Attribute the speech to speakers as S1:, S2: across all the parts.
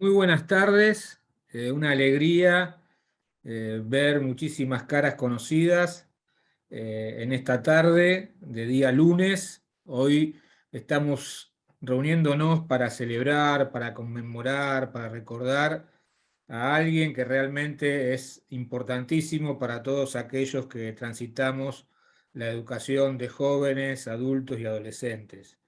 S1: Muy buenas tardes, una alegría ver muchísimas caras conocidas en esta tarde de día lunes. Hoy estamos reuniéndonos para celebrar, para conmemorar, para recordar a alguien que realmente es importantísimo para todos aquellos que transitamos la educación de jóvenes, adultos y adolescentes.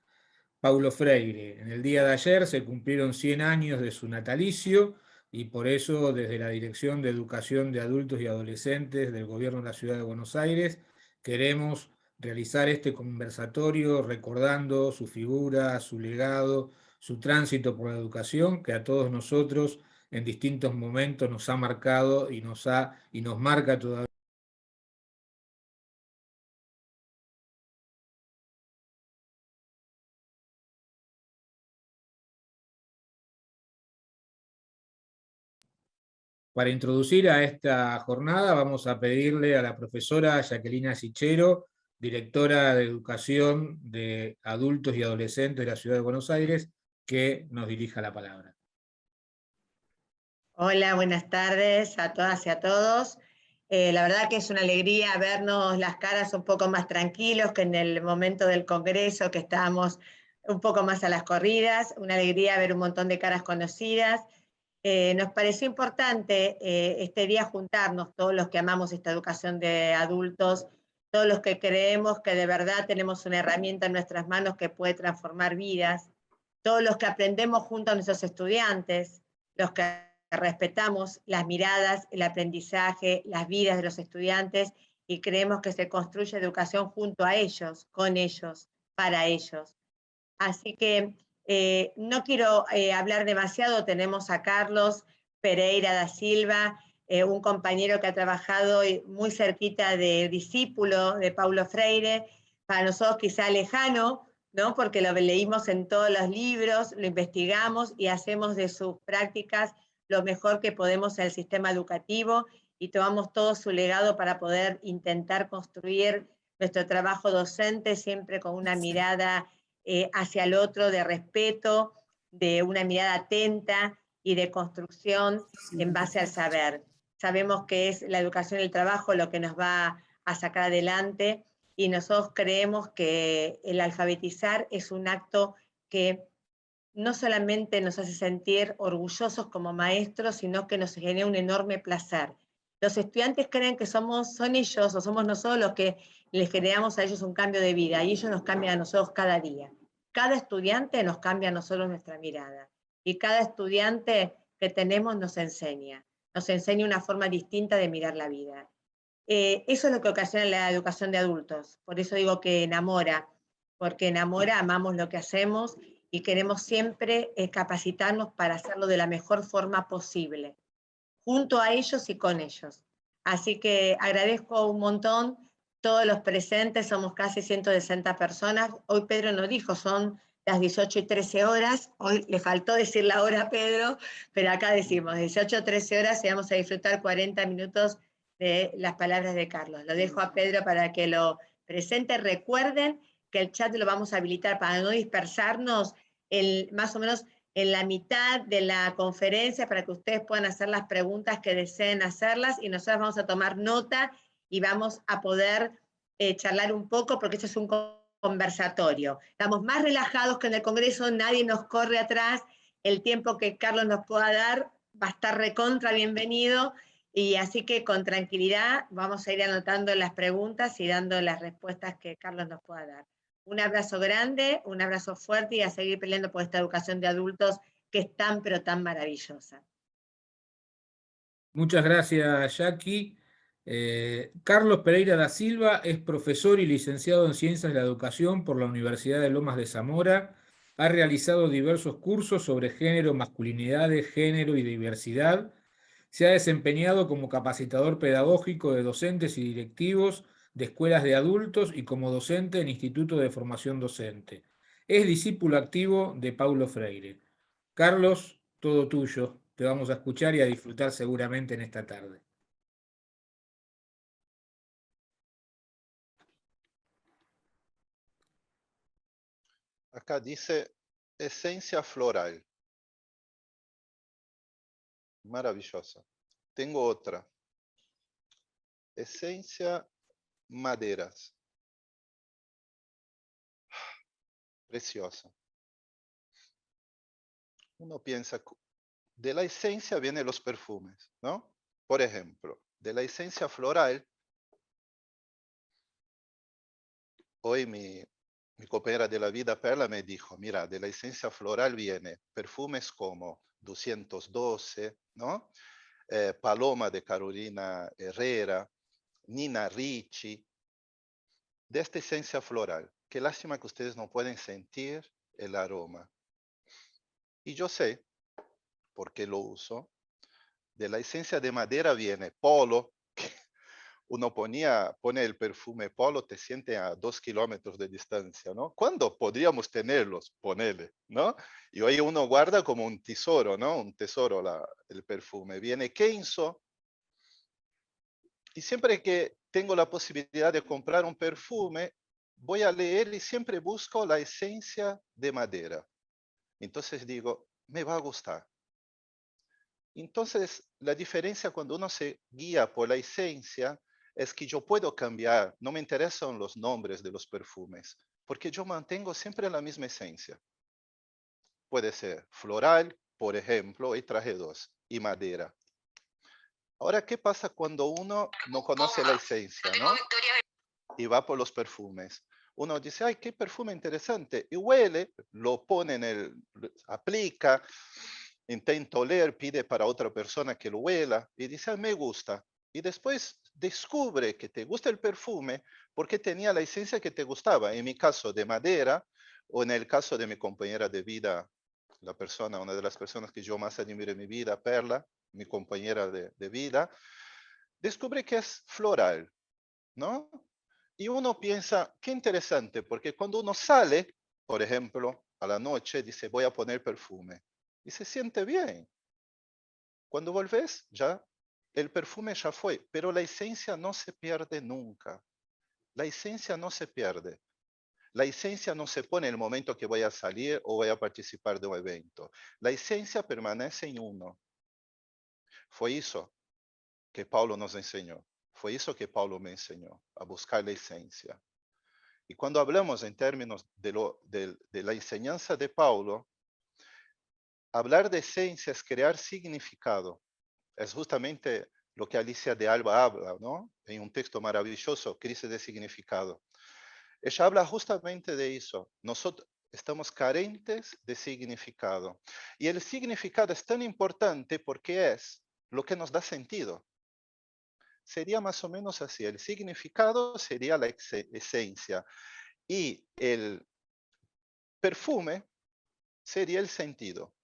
S1: Paulo Freire. En el día de ayer se cumplieron 100 años de su natalicio y por eso desde la Dirección de Educación de Adultos y Adolescentes del Gobierno de la Ciudad de Buenos Aires queremos realizar este conversatorio recordando su figura, su legado, su tránsito por la educación que a todos nosotros en distintos momentos nos ha marcado y nos marca todavía. Para introducir a esta jornada vamos a pedirle a la profesora Jacquelina Sichero, directora de Educación de Adultos y Adolescentes de la Ciudad de Buenos Aires, que nos dirija la palabra.
S2: Hola, buenas tardes a todas y a todos. La verdad que es una alegría vernos las caras un poco más tranquilos que en el momento del Congreso, que estábamos un poco más a las corridas. Una alegría ver un montón de caras conocidas. Nos pareció importante este día juntarnos, todos los que amamos esta educación de adultos, todos los que creemos que de verdad tenemos una herramienta en nuestras manos que puede transformar vidas, todos los que aprendemos junto a nuestros estudiantes, los que respetamos las miradas, el aprendizaje, las vidas de los estudiantes y creemos que se construye educación junto a ellos, con ellos, para ellos. Así que no quiero hablar demasiado, tenemos a Carlos Pereira da Silva, un compañero que ha trabajado muy cerquita de discípulo de Paulo Freire, para nosotros quizá lejano, ¿no? Porque lo leímos en todos los libros, lo investigamos y hacemos de sus prácticas lo mejor que podemos en el sistema educativo y tomamos todo su legado para poder intentar construir nuestro trabajo docente siempre con una mirada hacia el otro de respeto, de una mirada atenta y de construcción en base al saber. Sabemos que es la educación y el trabajo lo que nos va a sacar adelante y nosotros creemos que el alfabetizar es un acto que no solamente nos hace sentir orgullosos como maestros, sino que nos genera un enorme placer. Los estudiantes creen que son ellos o somos nosotros los que les generamos a ellos un cambio de vida y ellos nos cambian a nosotros cada día. Cada estudiante nos cambia a nosotros nuestra mirada y cada estudiante que tenemos nos enseña una forma distinta de mirar la vida. Eso es lo que ocasiona la educación de adultos, por eso digo que enamora, porque enamora, amamos lo que hacemos y queremos siempre capacitarnos para hacerlo de la mejor forma posible, junto a ellos y con ellos. Así que agradezco un montón todos los presentes, somos casi 160 personas. Hoy Pedro nos dijo, son las 18:13, hoy le faltó decir la hora a Pedro, pero acá decimos 18:13 y vamos a disfrutar 40 minutos de las palabras de Carlos. Lo dejo a Pedro para que lo presente. Recuerden que el chat lo vamos a habilitar para no dispersarnos, más o menos en la mitad de la conferencia para que ustedes puedan hacer las preguntas que deseen hacerlas y nosotros vamos a tomar nota y vamos a poder charlar un poco porque esto es un conversatorio. Estamos más relajados que en el Congreso, nadie nos corre atrás, el tiempo que Carlos nos pueda dar va a estar recontra bienvenido y así que con tranquilidad vamos a ir anotando las preguntas y dando las respuestas que Carlos nos pueda dar. Un abrazo grande, un abrazo fuerte y a seguir peleando por esta educación de adultos que es tan pero tan maravillosa.
S1: Muchas gracias, Jackie. Carlos Pereira da Silva es profesor y licenciado en Ciencias de la Educación por la Universidad de Lomas de Zamora. Ha realizado diversos cursos sobre género, masculinidades, género y diversidad. Se ha desempeñado como capacitador pedagógico de docentes y directivos de escuelas de adultos y como docente en Instituto de Formación Docente. Es discípulo activo de Paulo Freire. Carlos, todo tuyo. Te vamos a escuchar y a disfrutar seguramente en esta tarde.
S3: Acá dice esencia floral. maravillosa. Tengo otra. Esencia maderas. Preciosa. Uno piensa, de la esencia vienen los perfumes, ¿no? Por ejemplo, de la esencia floral, hoy mi compañera de la vida, Perla, me dijo, mira, de la esencia floral viene perfumes como 212, ¿no? Paloma de Carolina Herrera, Nina Ricci, de esta esencia floral. Qué lástima que ustedes no pueden sentir el aroma. Y yo sé, porque lo uso, de la esencia de madera viene Polo, que uno pone el perfume Polo, te siente a 2 kilómetros de distancia, ¿no? ¿Cuándo podríamos tenerlos? Ponele, ¿no? Y hoy uno guarda como un tesoro, ¿no? Un tesoro el perfume. Viene Kenzo, y siempre que tengo la posibilidad de comprar un perfume, voy a leer y siempre busco la esencia de madera. Entonces digo, me va a gustar. Entonces, la diferencia cuando uno se guía por la esencia es que yo puedo cambiar, no me interesan los nombres de los perfumes, porque yo mantengo siempre la misma esencia. Puede ser floral, por ejemplo, y traje dos, y madera. Ahora, ¿qué pasa cuando uno no conoce la esencia, no? Y va por los perfumes? Uno dice, ay, qué perfume interesante, y huele, lo pone aplica, intenta oler, pide para otra persona que lo huela, y dice, ay, me gusta. Y después descubre que te gusta el perfume porque tenía la esencia que te gustaba. En mi caso, de madera, o en el caso de mi compañera de vida, una de las personas que yo más admiro en mi vida, Perla, mi compañera de vida, descubre que es floral, ¿no? Y uno piensa, qué interesante, porque cuando uno sale, por ejemplo, a la noche, dice, voy a poner perfume, y se siente bien. Cuando volvés, ya el perfume ya fue, pero la esencia no se pierde nunca. La esencia no se pierde. La esencia no se pone en el momento que voy a salir o voy a participar de un evento. La esencia permanece en uno. Fue eso que Paulo nos enseñó. Fue eso que Paulo me enseñó, a buscar la esencia. Y cuando hablamos en términos de la enseñanza de Paulo, hablar de esencia es crear significado. Es justamente lo que Alicia de Alba habla, ¿no? En un texto maravilloso, Crisis de Significado. Ella habla justamente de eso. Nosotros estamos carentes de significado. Y el significado es tan importante porque es lo que nos da sentido. Sería más o menos así. El significado sería la esencia. Y el perfume sería el sentido.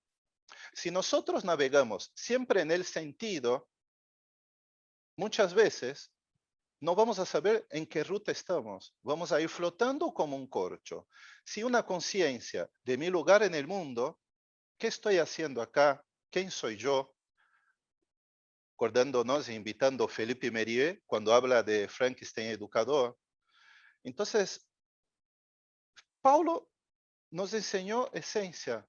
S3: Si nosotros navegamos siempre en el sentido, muchas veces no vamos a saber en qué ruta estamos. Vamos a ir flotando como un corcho. Si una conciencia de mi lugar en el mundo, ¿qué estoy haciendo acá? ¿Quién soy yo? Acordándonos e invitando a Felipe Mérieux cuando habla de Frankenstein educador. Entonces, Paulo nos enseñó esencia.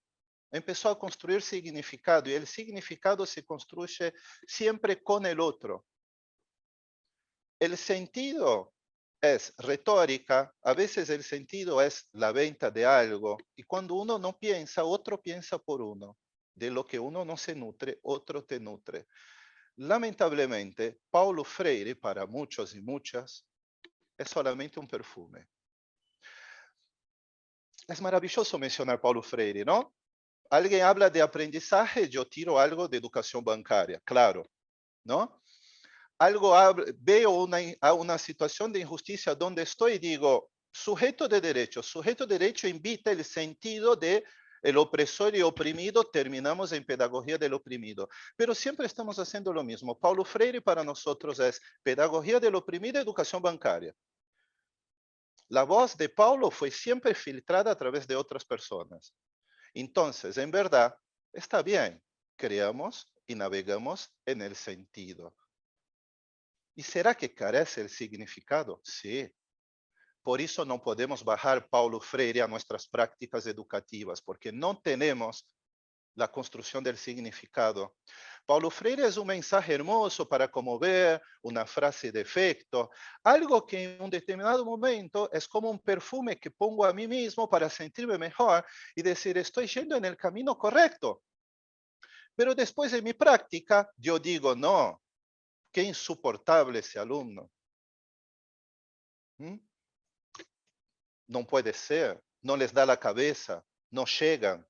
S3: Empezó a construir significado y el significado se construye siempre con el otro. El sentido es retórica, a veces el sentido es la venta de algo, y cuando uno no piensa, otro piensa por uno. De lo que uno no se nutre, otro te nutre. Lamentablemente, Paulo Freire, para muchos y muchas, es solamente un perfume. Es maravilloso mencionar Paulo Freire, ¿no? Alguien habla de aprendizaje, yo tiro algo de educación bancaria, claro, ¿no? Veo una situación de injusticia donde estoy y digo, sujeto de derecho invita el sentido de el opresor y oprimido, terminamos en pedagogía del oprimido. Pero siempre estamos haciendo lo mismo. Paulo Freire para nosotros es pedagogía del oprimido, educación bancaria. La voz de Paulo fue siempre filtrada a través de otras personas. Entonces, en verdad, está bien, creamos y navegamos en el sentido. ¿Y será que carece el significado? Sí. Por eso no podemos bajar Paulo Freire a nuestras prácticas educativas, porque no tenemos la construcción del significado. Paulo Freire es un mensaje hermoso para conmover, una frase de efecto, algo que en un determinado momento es como un perfume que pongo a mí mismo para sentirme mejor y decir, estoy yendo en el camino correcto. Pero después de mi práctica, yo digo, no, qué insoportable ese alumno. ¿Mm? No puede ser, no les da la cabeza, no llegan.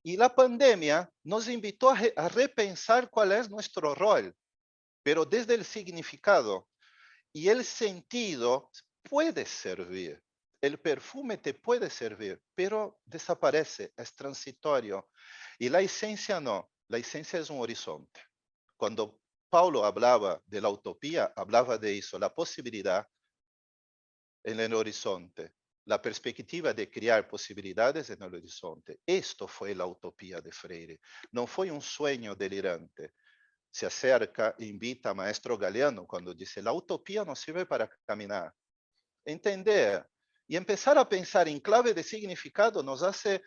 S3: Y la pandemia nos invitó a repensar cuál es nuestro rol, pero desde el significado. Y el sentido puede servir. El perfume te puede servir, pero desaparece, es transitorio. Y la esencia no, la esencia es un horizonte. Cuando Paulo hablaba de la utopía, hablaba de eso, la posibilidad en el horizonte, la perspectiva de crear posibilidades en el horizonte. Esto fue la utopía de Freire. No fue un sueño delirante. Se acerca e invita a Maestro Galeano cuando dice, la utopía no sirve para caminar. Entender y empezar a pensar en clave de significado nos hace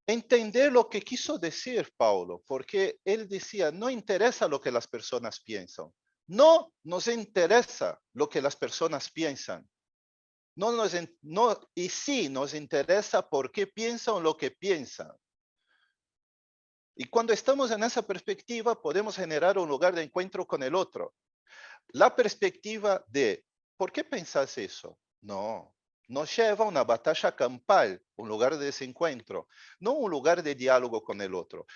S3: entender lo que quiso decir Paulo, porque él decía, no interesa lo que las personas piensan. No nos interesa lo que las personas piensan. Y sí nos interesa por qué piensan lo que piensan. Y cuando estamos en esa perspectiva, podemos generar un lugar de encuentro con el otro. La perspectiva de, ¿por qué pensás eso? No, nos lleva a una batalla campal, un lugar de desencuentro, no un lugar de diálogo con el otro.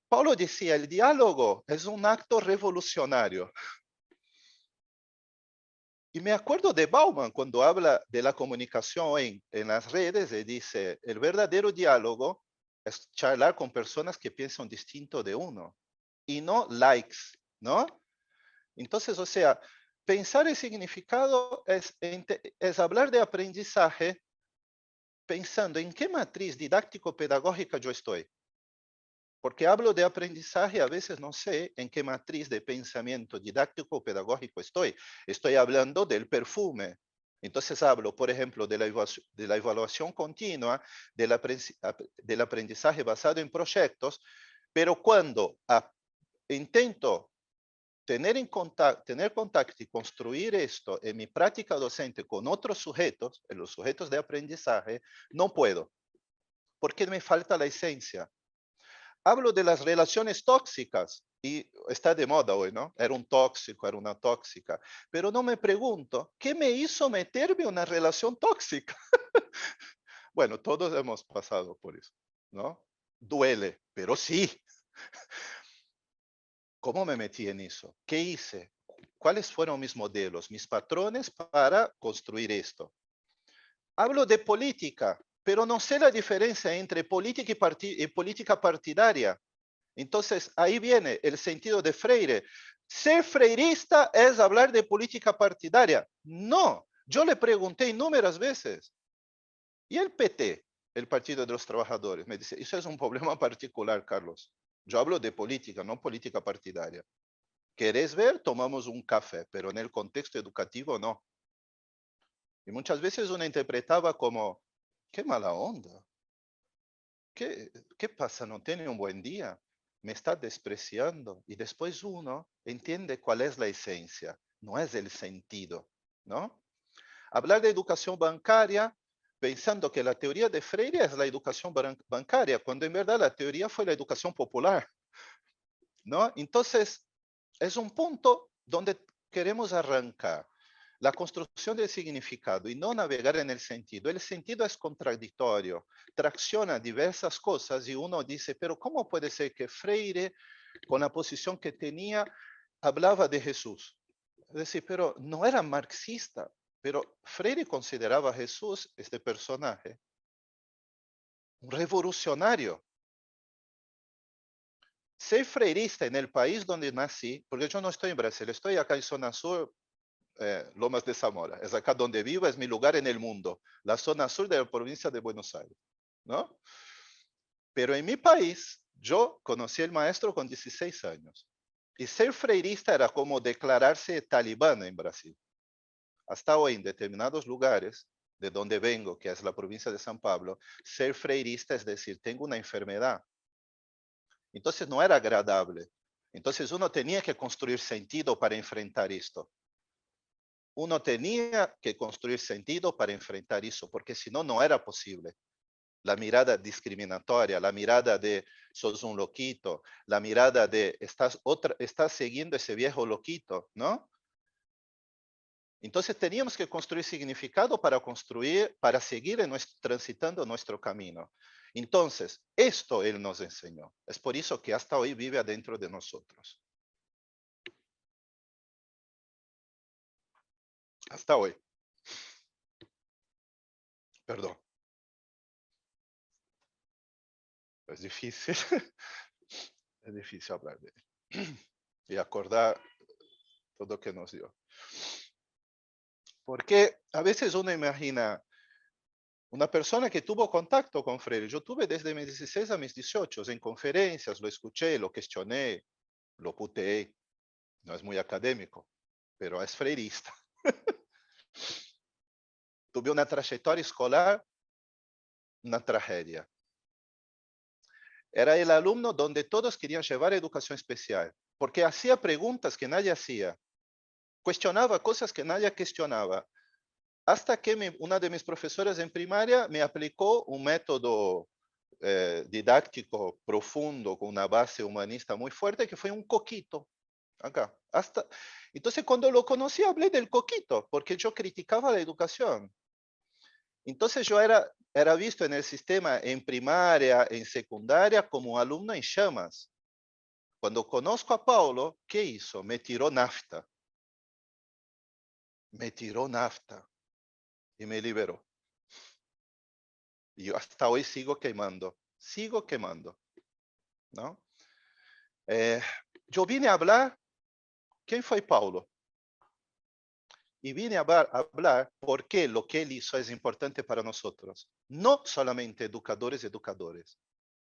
S3: Paulo decía, el diálogo es un acto revolucionario. Y me acuerdo de Bauman cuando habla de la comunicación en las redes y dice, el verdadero diálogo es charlar con personas que piensan distinto de uno y no likes, ¿no? Entonces, o sea, pensar el significado es hablar de aprendizaje pensando en qué matriz didáctico-pedagógica yo estoy. Porque hablo de aprendizaje, a veces no sé en qué matriz de pensamiento didáctico o pedagógico estoy. Estoy hablando del perfume. Entonces hablo, por ejemplo, de la evaluación continua, del aprendizaje basado en proyectos, pero cuando intento tener contacto y construir esto en mi práctica docente con otros sujetos, en los sujetos de aprendizaje, no puedo, porque me falta la esencia. Hablo de las relaciones tóxicas y está de moda hoy, ¿no? Era un tóxico, era una tóxica. Pero no me pregunto, ¿qué me hizo meterme en una relación tóxica? Bueno, todos hemos pasado por eso, ¿no? Duele, pero sí. ¿Cómo me metí en eso? ¿Qué hice? ¿Cuáles fueron mis modelos, mis patrones para construir esto? Hablo de política, pero no sé la diferencia entre política y política partidaria. Entonces, ahí viene el sentido de Freire. Ser freirista es hablar de política partidaria. No, yo le pregunté inúmeras veces. ¿Y el PT, el Partido de los Trabajadores? Me dice, eso es un problema particular, Carlos. Yo hablo de política, no política partidaria. ¿Querés ver? Tomamos un café, pero en el contexto educativo no. Y muchas veces uno interpretaba como, qué mala onda. ¿Qué pasa? ¿No tiene un buen día? Me está despreciando. Y después uno entiende cuál es la esencia, no es el sentido, ¿no? Hablar de educación bancaria pensando que la teoría de Freire es la educación bancaria, cuando en verdad la teoría fue la educación popular, ¿no? Entonces, es un punto donde queremos arrancar la construcción del significado y no navegar en el sentido. El sentido es contradictorio, tracciona diversas cosas y uno dice, pero ¿cómo puede ser que Freire, con la posición que tenía, hablaba de Jesús? Es decir, pero no era marxista, pero Freire consideraba a Jesús, este personaje, un revolucionario. Ser freirista en el país donde nací, porque yo no estoy en Brasil, estoy acá en zona sur, Lomas de Zamora. Es acá donde vivo, es mi lugar en el mundo, la zona sur de la provincia de Buenos Aires, ¿no? Pero en mi país, yo conocí al maestro con 16 años. Y ser freirista era como declararse talibán en Brasil. Hasta hoy, en determinados lugares de donde vengo, que es la provincia de San Pablo, ser freirista es decir, tengo una enfermedad, Entonces no era agradable. Entonces uno tenía que construir sentido para enfrentar esto. Uno tenía que construir sentido para enfrentar eso, porque si no, no era posible. La mirada discriminatoria, la mirada de sos un loquito, la mirada de estás siguiendo ese viejo loquito, ¿no? Entonces teníamos que construir significado para seguir transitando nuestro camino. Entonces, esto Él nos enseñó. Es por eso que hasta hoy vive adentro de nosotros. Hasta hoy. Perdón. Es difícil. Es difícil hablar de Él. Y acordar todo lo que nos dio. Porque a veces uno imagina una persona que tuvo contacto con Freire. Yo tuve desde mis 16 a mis 18 en conferencias, lo escuché, lo cuestioné, lo puteé. No es muy académico, pero es freirista. Tuve una trayectoria escolar, una tragedia. Era el alumno donde todos querían llevar educación especial, porque hacía preguntas que nadie hacía, cuestionaba cosas que nadie cuestionaba, hasta que una de mis profesoras en primaria me aplicó un método didáctico profundo, con una base humanista muy fuerte, que fue un coquito. Acá. Entonces, cuando lo conocí, hablé del coquito, porque yo criticaba la educación. Entonces, yo era visto en el sistema, en primaria, en secundaria, como alumno en llamas. Cuando conozco a Paulo, ¿qué hizo? Me tiró nafta. Me tiró nafta y me liberó. Y yo hasta hoy sigo quemando, ¿no? Yo vine a hablar, ¿quién fue Paulo? Y vine a hablar por qué lo que él hizo es importante para nosotros. No solamente educadores,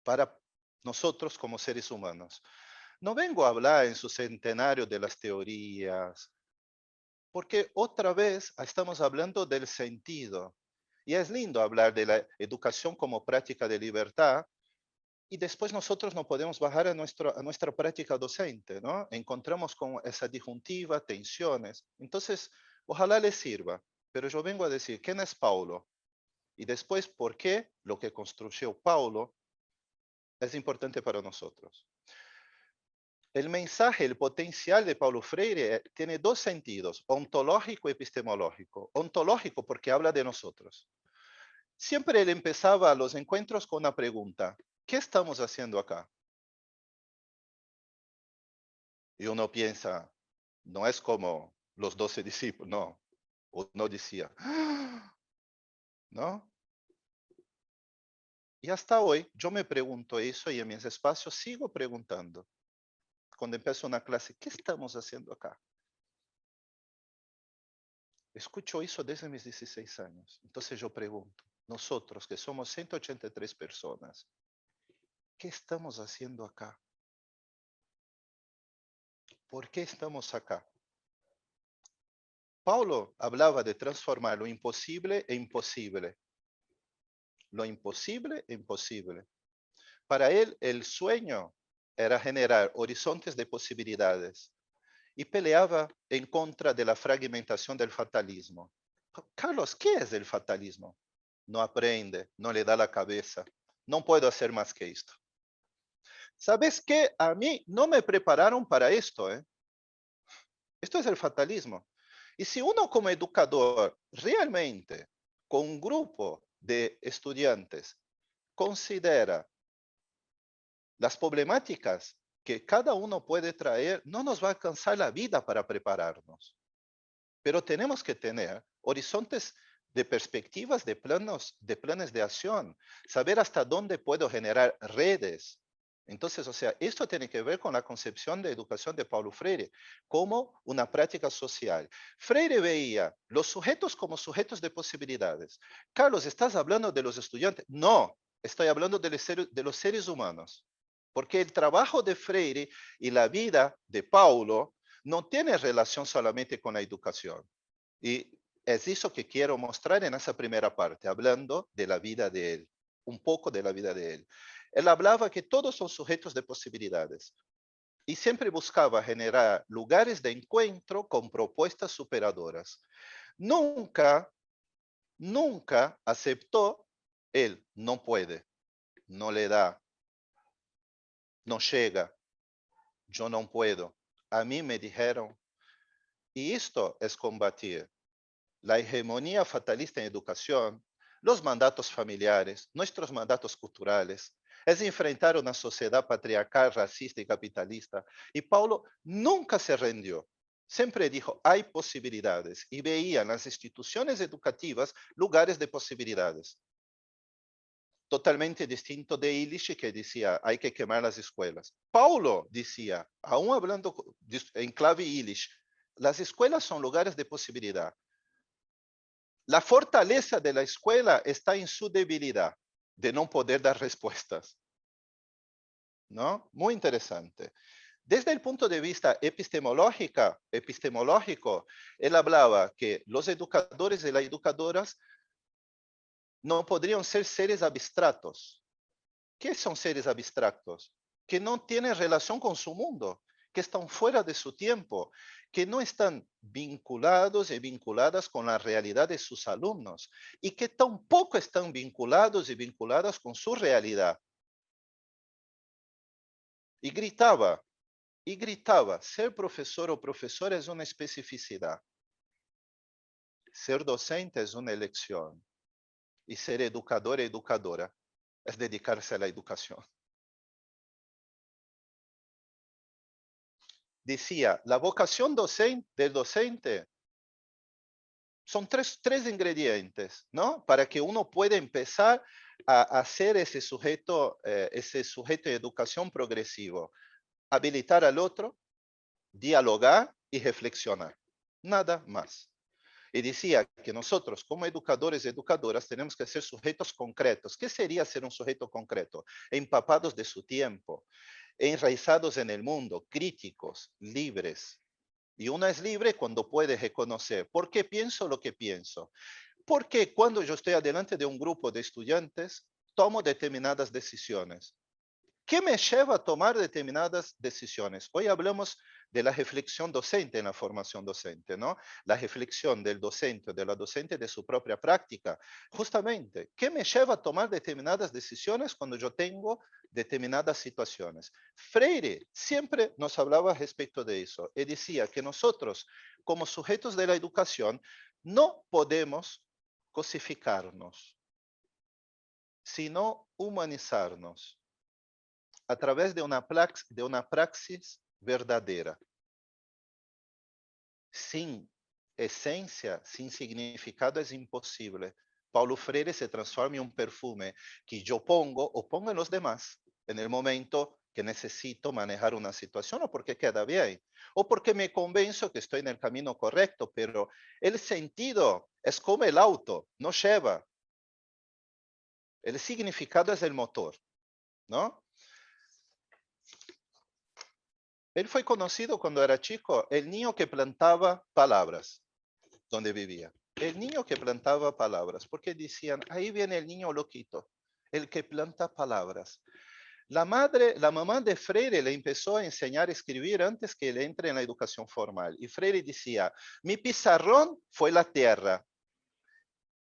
S3: para nosotros como seres humanos. No vengo a hablar en su centenario de las teorías, porque otra vez estamos hablando del sentido. Y es lindo hablar de la educación como práctica de libertad, y después nosotros no podemos bajar a nuestra práctica docente, ¿no? Encontramos con esa disyuntiva, tensiones. Entonces, ojalá les sirva, pero yo vengo a decir, ¿quién es Paulo? Y después, ¿por qué lo que construyó Paulo es importante para nosotros? El mensaje, el potencial de Paulo Freire tiene dos sentidos, ontológico y epistemológico. Ontológico porque habla de nosotros. Siempre él empezaba los encuentros con una pregunta, ¿qué estamos haciendo acá? Y uno piensa, no es como los 12 discípulos, no. Uno decía, "Ah", ¿no? Y hasta hoy yo me pregunto eso y en mis espacios sigo preguntando. Cuando empiezo una clase, ¿qué estamos haciendo acá? Escucho eso desde mis 16 años. Entonces yo pregunto, nosotros que somos 183 personas, ¿qué estamos haciendo acá? ¿Por qué estamos acá? Paulo hablaba de transformar lo imposible en imposible. Lo imposible en posible. Para él, el sueño era generar horizontes de posibilidades y peleaba en contra de la fragmentación del fatalismo. Carlos, ¿qué es el fatalismo? No aprende, no le da la cabeza. No puedo hacer más que esto. ¿Sabes qué? A mí no me prepararon para esto, ¿eh? Esto es el fatalismo. Y si uno como educador realmente con un grupo de estudiantes considera las problemáticas que cada uno puede traer, no nos va a alcanzar la vida para prepararnos. Pero tenemos que tener horizontes de perspectivas, de planes de acción, saber hasta dónde puedo generar redes. Entonces, o sea, esto tiene que ver con la concepción de educación de Paulo Freire como una práctica social. Freire veía los sujetos como sujetos de posibilidades. Carlos, ¿estás hablando de los estudiantes? No, estoy hablando de los seres humanos. Porque el trabajo de Freire y la vida de Paulo no tiene relación solamente con la educación. Y es eso que quiero mostrar en esa primera parte, hablando de la vida de él, un poco de la vida de él. Él hablaba que todos son sujetos de posibilidades y siempre buscaba generar lugares de encuentro con propuestas superadoras. Nunca aceptó el no puede, no le da, no llega, yo no puedo, a mí me dijeron. Y esto es combatir la hegemonía fatalista en educación, los mandatos familiares, nuestros mandatos culturales. Es enfrentar una sociedad patriarcal, racista y capitalista. Y Paulo nunca se rindió. Siempre dijo, hay posibilidades. Y veía en las instituciones educativas lugares de posibilidades. Totalmente distinto de Illich, que decía, hay que quemar las escuelas. Paulo decía, aún hablando en clave Illich, las escuelas son lugares de posibilidad. La fortaleza de la escuela está en su debilidad de no poder dar respuestas. ¿No? Muy interesante. Desde el punto de vista epistemológico, él hablaba que los educadores y las educadoras no podrían ser seres abstractos. ¿Qué son seres abstractos? Que no tienen relación con su mundo, que están fuera de su tiempo, que no están vinculados y vinculadas con la realidad de sus alumnos y que tampoco están vinculados y vinculadas con su realidad. Y gritaba, ser profesor o profesora es una especificidad. Ser docente es una elección. Y ser educador e educadora es dedicarse a la educación. Decía, la vocación del docente son tres ingredientes, ¿no? Para que uno pueda empezar a hacer ese sujeto de educación progresivo. Habilitar al otro, dialogar y reflexionar. Nada más. Y decía que nosotros, como educadores y educadoras, tenemos que ser sujetos concretos. ¿Qué sería ser un sujeto concreto? Empapados de su tiempo, enraizados en el mundo, críticos, libres. Y uno es libre cuando puede reconocer por qué pienso lo que pienso. Porque cuando yo estoy delante de un grupo de estudiantes, tomo determinadas decisiones. ¿Qué me lleva a tomar determinadas decisiones? Hoy hablamos de la reflexión docente en la formación docente, ¿no? La reflexión del docente o de la docente de su propia práctica. Justamente, ¿qué me lleva a tomar determinadas decisiones cuando yo tengo determinadas situaciones? Freire siempre nos hablaba respecto de eso y decía que nosotros, como sujetos de la educación, no podemos cosificarnos, sino humanizarnos a través de una praxis verdadera. Sin esencia, sin significado es imposible. Paulo Freire se transforma en un perfume que yo pongo o pongo en los demás en el momento que necesito manejar una situación o porque queda bien o porque me convenzo que estoy en el camino correcto, pero el sentido es como el auto, no lleva. El significado es el motor, ¿no? Él fue conocido cuando era chico, el niño que plantaba palabras donde vivía. El niño que plantaba palabras, porque decían, ahí viene el niño loquito, el que planta palabras. La mamá de Freire le empezó a enseñar a escribir antes que él entre en la educación formal. Y Freire decía, mi pizarrón fue la tierra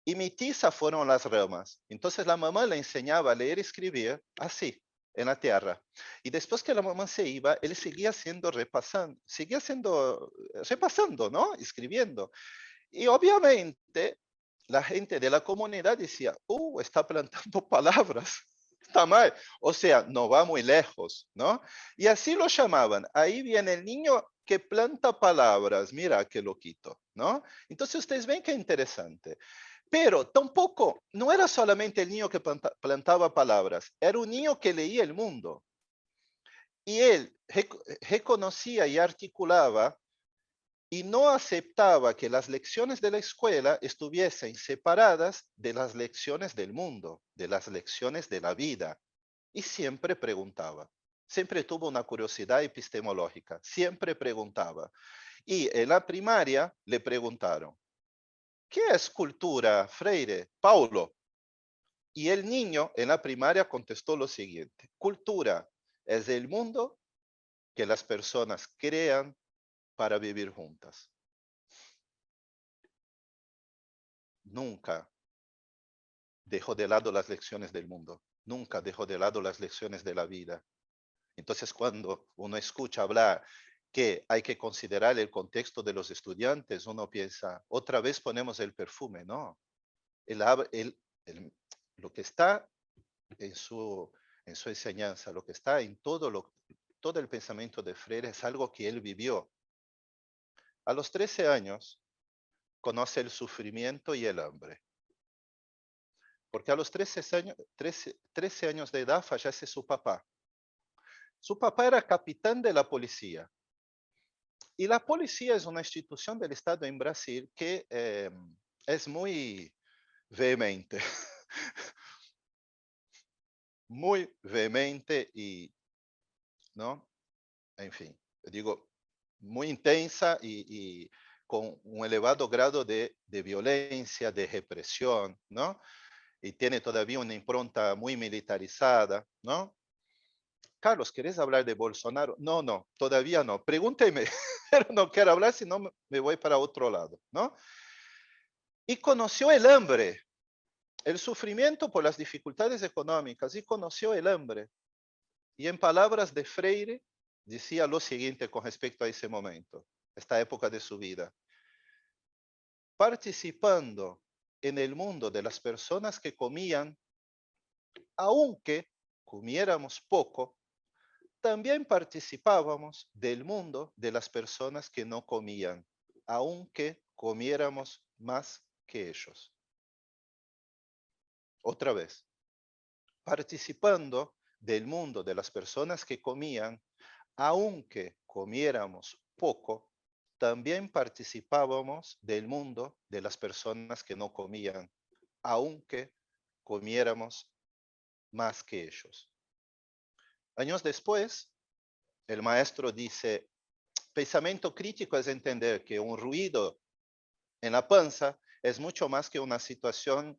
S3: y mi tiza fueron las ramas. Entonces la mamá le enseñaba a leer y escribir así, en la tierra. Y después que la mamá se iba, él seguía repasando, ¿no? Escribiendo. Y obviamente la gente de la comunidad decía, está plantando palabras, está mal. O sea, no va muy lejos, ¿no? Y así lo llamaban. Ahí viene el niño que planta palabras, mira qué loquito, ¿no? Entonces ustedes ven qué interesante. Pero tampoco, no era solamente el niño que plantaba palabras, era un niño que leía el mundo. Y él reconocía y articulaba y no aceptaba que las lecciones de la escuela estuviesen separadas de las lecciones del mundo, de las lecciones de la vida. Y siempre preguntaba, siempre tuvo una curiosidad epistemológica, siempre preguntaba. Y en la primaria le preguntaron, ¿qué es cultura, Freire? Paulo, Y el niño en la primaria contestó lo siguiente: cultura es el mundo que las personas crean para vivir juntas. Nunca dejó de lado las lecciones del mundo, nunca dejó de lado las lecciones de la vida. Entonces, cuando uno escucha hablar que hay que considerar el contexto de los estudiantes, uno piensa, otra vez ponemos el perfume, no. Lo que está en su enseñanza, lo que está en todo el pensamiento de Freire es algo que él vivió. A los 13 años, conoce el sufrimiento y el hambre. Porque a los 13 años de edad fallece su papá. Su papá era capitán de la policía. Y la policía es una institución del Estado en Brasil que es muy vehemente. Muy vehemente y, ¿no? En fin, digo, muy intensa y con un elevado grado de violencia, de represión, ¿no? Y tiene todavía una impronta muy militarizada, ¿no? Carlos, ¿querés hablar de Bolsonaro? No, no, todavía no. Pregúnteme, pero no quiero hablar, si no me voy para otro lado, ¿no? Y conoció el hambre, el sufrimiento por las dificultades económicas, y conoció el hambre. Y en palabras de Freire, decía lo siguiente con respecto a ese momento, esta época de su vida: participando en el mundo de las personas que comían, aunque comiéramos poco, también participábamos del mundo de las personas que no comían, aunque comiéramos más que ellos. Otra vez, participando del mundo de las personas que comían, aunque comiéramos poco, también participábamos del mundo de las personas que no comían, aunque comiéramos más que ellos. Años después, el maestro dice: pensamiento crítico es entender que un ruido en la panza es mucho más que una situación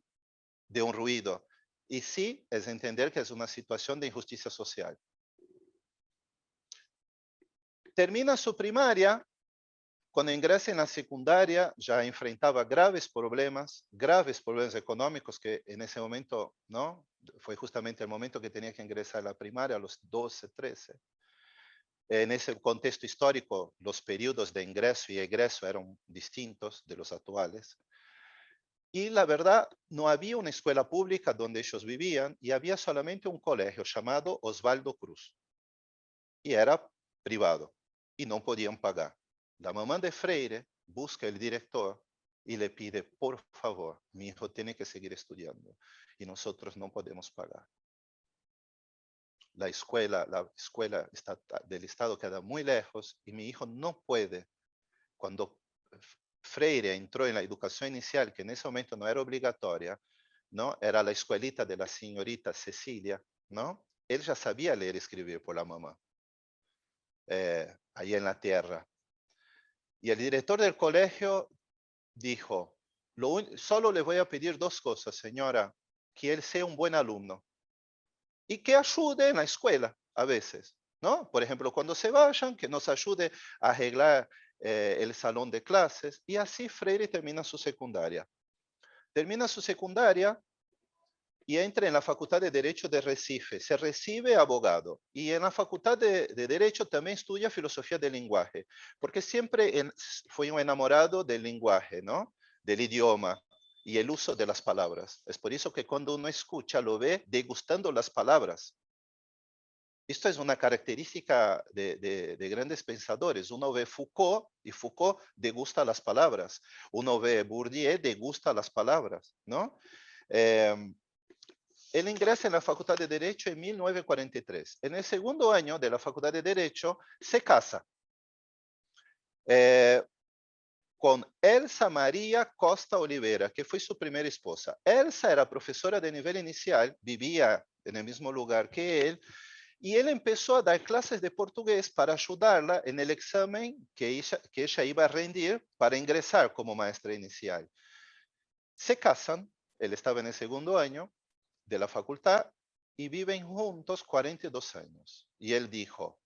S3: de un ruido. Y sí, es entender que es una situación de injusticia social. Termina su primaria. Cuando ingresa en la secundaria ya enfrentaba graves problemas económicos, que en ese momento, ¿no? Fue justamente el momento que tenía que ingresar a la primaria, a los 12, 13. En ese contexto histórico, los periodos de ingreso y egreso eran distintos de los actuales. Y la verdad, no había una escuela pública donde ellos vivían, y había solamente un colegio llamado Osvaldo Cruz. Y era privado, y no podían pagar. La mamá de Freire busca al director y le pide: por favor, mi hijo tiene que seguir estudiando y nosotros no podemos pagar. La escuela del Estado queda muy lejos y mi hijo no puede. Cuando Freire entró en la educación inicial, que en ese momento no era obligatoria, ¿no? Era la escuelita de la señorita Cecilia, ¿no? Él ya sabía leer y escribir por la mamá, ahí en la tierra. Y el director del colegio dijo: solo le voy a pedir dos cosas, señora: que él sea un buen alumno y que ayude en la escuela a veces, ¿no? Por ejemplo, cuando se vayan, que nos ayude a arreglar el salón de clases. Y así Freire termina su secundaria. Termina su secundaria y entra en la Facultad de Derecho de Recife. Se recibe abogado. Y en la Facultad de Derecho también estudia filosofía del lenguaje, porque siempre fue un enamorado del lenguaje, ¿no? Del idioma y el uso de las palabras. Es por eso que cuando uno escucha, lo ve degustando las palabras. Esto es una característica de grandes pensadores. Uno ve Foucault y Foucault degusta las palabras. Uno ve Bourdieu, degusta las palabras, ¿no? Él ingresa en la Facultad de Derecho en 1943. En el segundo año de la Facultad de Derecho se casa con Elsa María Costa Oliveira, que fue su primera esposa. Elsa era profesora de nivel inicial, vivía en el mismo lugar que él, y él empezó a dar clases de portugués para ayudarla en el examen que ella iba a rendir para ingresar como maestra inicial. Se casan, él estaba en el segundo año, de la facultad y viven juntos 42 años. Y él dijo,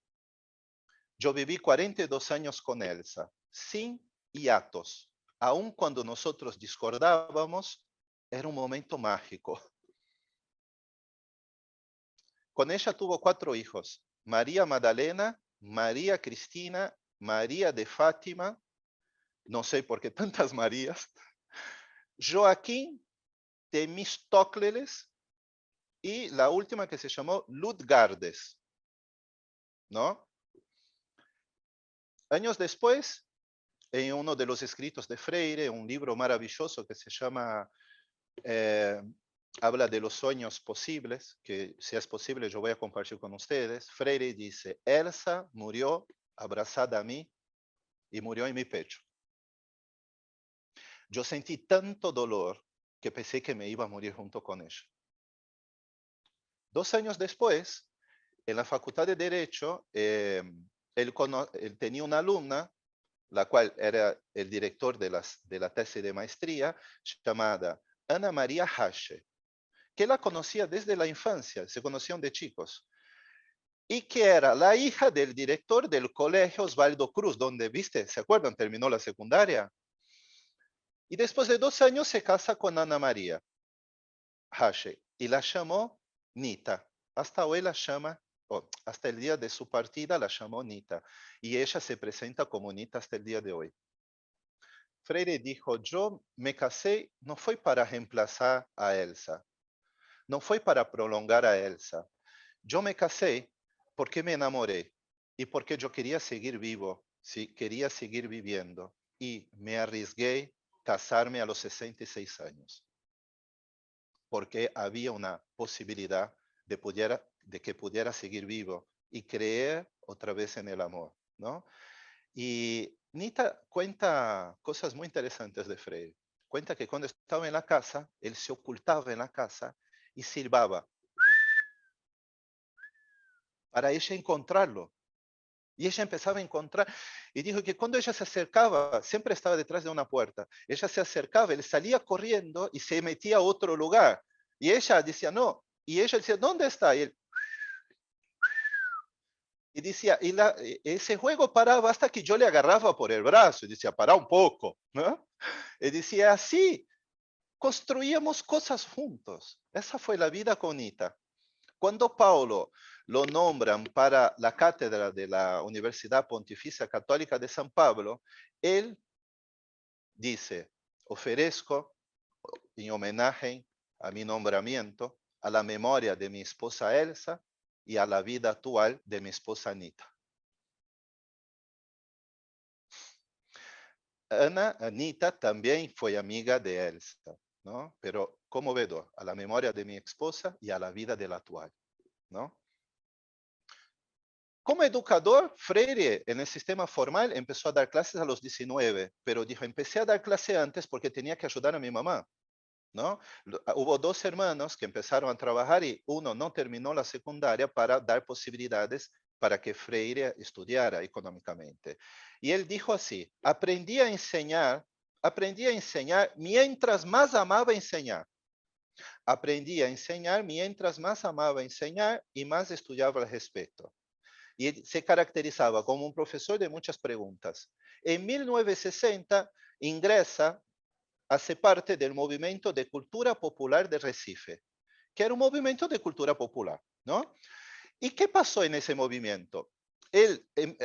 S3: yo viví 42 años con Elsa, sin hiatos. Aun cuando nosotros discordábamos, era un momento mágico. Con ella tuvo 4 hijos, María Magdalena, María Cristina, María de Fátima, no sé por qué tantas Marías, Joaquín Temístocles y la última que se llamó Ludgardes, ¿no? Años después, en uno de los escritos de Freire, un libro maravilloso que se llama habla de los sueños posibles, que si es posible yo voy a compartir con ustedes. Freire dice, Elsa murió abrazada a mí y murió en mi pecho. Yo sentí tanto dolor que pensé que me iba a morir junto con ella. 2 años después, en la Facultad de Derecho, él tenía una alumna, la cual era el director de la tesis de maestría, llamada Ana María Hache, que la conocía desde la infancia, se conocían de chicos, y que era la hija del director del colegio Osvaldo Cruz, donde, viste, ¿se acuerdan? Terminó la secundaria. Y después de 2 años se casa con Ana María Hache y la llamó Nita. Hasta hoy la llama, hasta el día de su partida la llamó Nita. Y ella se presenta como Nita hasta el día de hoy. Freire dijo, yo me casé, no fue para reemplazar a Elsa, no fue para prolongar a Elsa. Yo me casé porque me enamoré y porque yo quería seguir vivo, ¿sí? Quería seguir viviendo. Y me arriesgué a casarme a los 66 años, porque había una posibilidad de que pudiera seguir vivo y creer otra vez en el amor, ¿no? Y Nita cuenta cosas muy interesantes de Freire. Cuenta que cuando estaba en la casa, él se ocultaba en la casa y silbaba para ella encontrarlo. Y ella empezaba a encontrar, y dijo que cuando ella se acercaba, siempre estaba detrás de una puerta, ella se acercaba, él salía corriendo y se metía a otro lugar. Y ella decía, no, y ella decía, ¿dónde está? Y él, y decía, ese juego paraba hasta que yo le agarraba por el brazo, y decía, para un poco, ¿no? Y decía, así, construíamos cosas juntos. Esa fue la vida con Nita. Cuando Paulo lo nombran para la cátedra de la Universidad Pontificia Católica de San Pablo, él dice, ofrezco en homenaje a mi nombramiento, a la memoria de mi esposa Elsa y a la vida actual de mi esposa Anita. Anita también fue amiga de Elsa, ¿no? Pero como vedo, a la memoria de mi esposa y a la vida de la actual, ¿no? Como educador, Freire, en el sistema formal, empezó a dar clases a los 19, pero dijo, empecé a dar clase antes porque tenía que ayudar a mi mamá, ¿no? Hubo 2 hermanos que empezaron a trabajar y uno no terminó la secundaria para dar posibilidades para que Freire estudiara económicamente. Y él dijo así, aprendí a enseñar mientras más amaba enseñar. Aprendí a enseñar mientras más amaba enseñar y más estudiaba al respecto. Y se caracterizaba como un profesor de muchas preguntas. En 1960 ingresa, hace parte del movimiento de cultura popular de Recife, que era un movimiento de cultura popular, ¿no? ¿Y qué pasó en ese movimiento?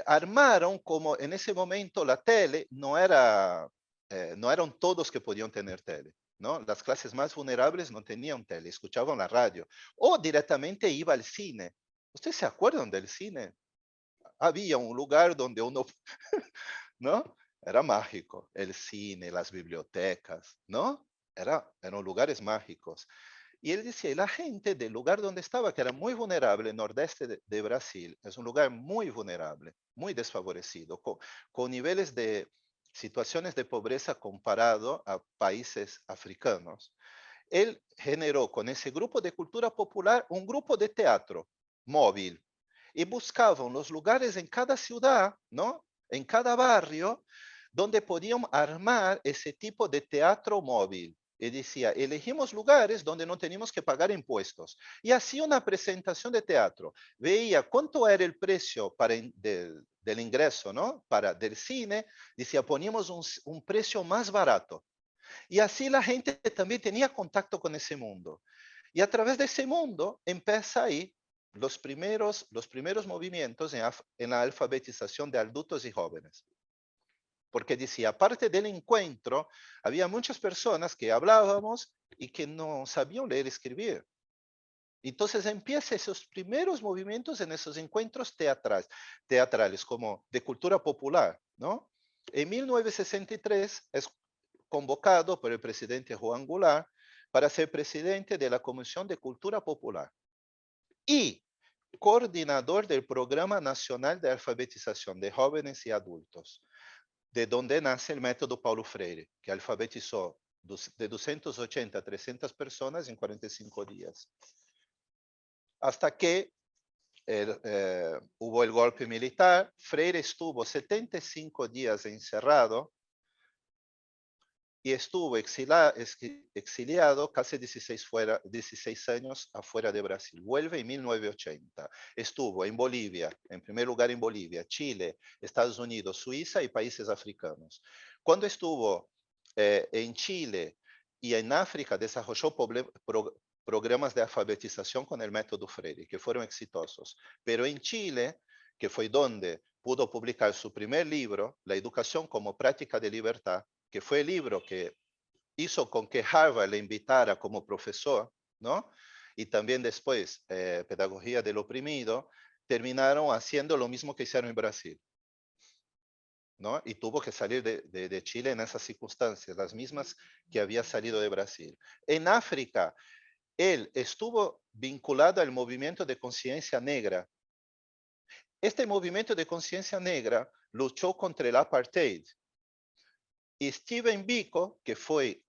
S3: Armaron como en ese momento la tele no eran todos que podían tener tele, ¿no? Las clases más vulnerables no tenían tele, escuchaban la radio o directamente iba al cine. ¿Ustedes se acuerdan del cine? Había un lugar donde uno, ¿no? Era mágico, el cine, las bibliotecas, ¿no? Eran lugares mágicos. Y él decía, y la gente del lugar donde estaba, que era muy vulnerable, el nordeste de Brasil, es un lugar muy vulnerable, muy desfavorecido, con niveles de situaciones de pobreza comparado a países africanos. Él generó con ese grupo de cultura popular un grupo de teatro móvil y buscaban los lugares en cada ciudad, ¿no? En cada barrio, donde podían armar ese tipo de teatro móvil. Y decía, elegimos lugares donde no teníamos que pagar impuestos. Y hacía una presentación de teatro. Veía cuánto era el precio del ingreso, ¿no? Del cine. Decía, poníamos un precio más barato. Y así la gente también tenía contacto con ese mundo. Y a través de ese mundo empieza ahí los primeros movimientos en la alfabetización de adultos y jóvenes. Porque decía, aparte del encuentro, había muchas personas que hablábamos y que no sabían leer y escribir. Entonces empiezan esos primeros movimientos en esos encuentros teatrales como de cultura popular, ¿no? En 1963 es convocado por el presidente Juan Goulart para ser presidente de la Comisión de Cultura Popular y coordinador del Programa Nacional de Alfabetización de Jóvenes y Adultos, de donde nace el método Paulo Freire, que alfabetizó de 280 a 300 personas en 45 días. Hasta que hubo el golpe militar, Freire estuvo 75 días encerrado y estuvo exiliado casi 16 años afuera de Brasil. Vuelve en 1980. Estuvo en Bolivia, en primer lugar en Bolivia, Chile, Estados Unidos, Suiza y países africanos. Cuando estuvo en Chile y en África, desarrolló programas de alfabetización con el método Freire, que fueron exitosos. Pero en Chile, que fue donde pudo publicar su primer libro, La educación como práctica de libertad, que fue el libro que hizo con que Harvard le invitara como profesor, ¿no? Y también después, Pedagogía del Oprimido, terminaron haciendo lo mismo que hicieron en Brasil, ¿no? Y tuvo que salir de Chile en esas circunstancias, las mismas que había salido de Brasil. En África, él estuvo vinculado al movimiento de conciencia negra. Este movimiento de conciencia negra luchó contra el apartheid. Y Stephen Biko, que fue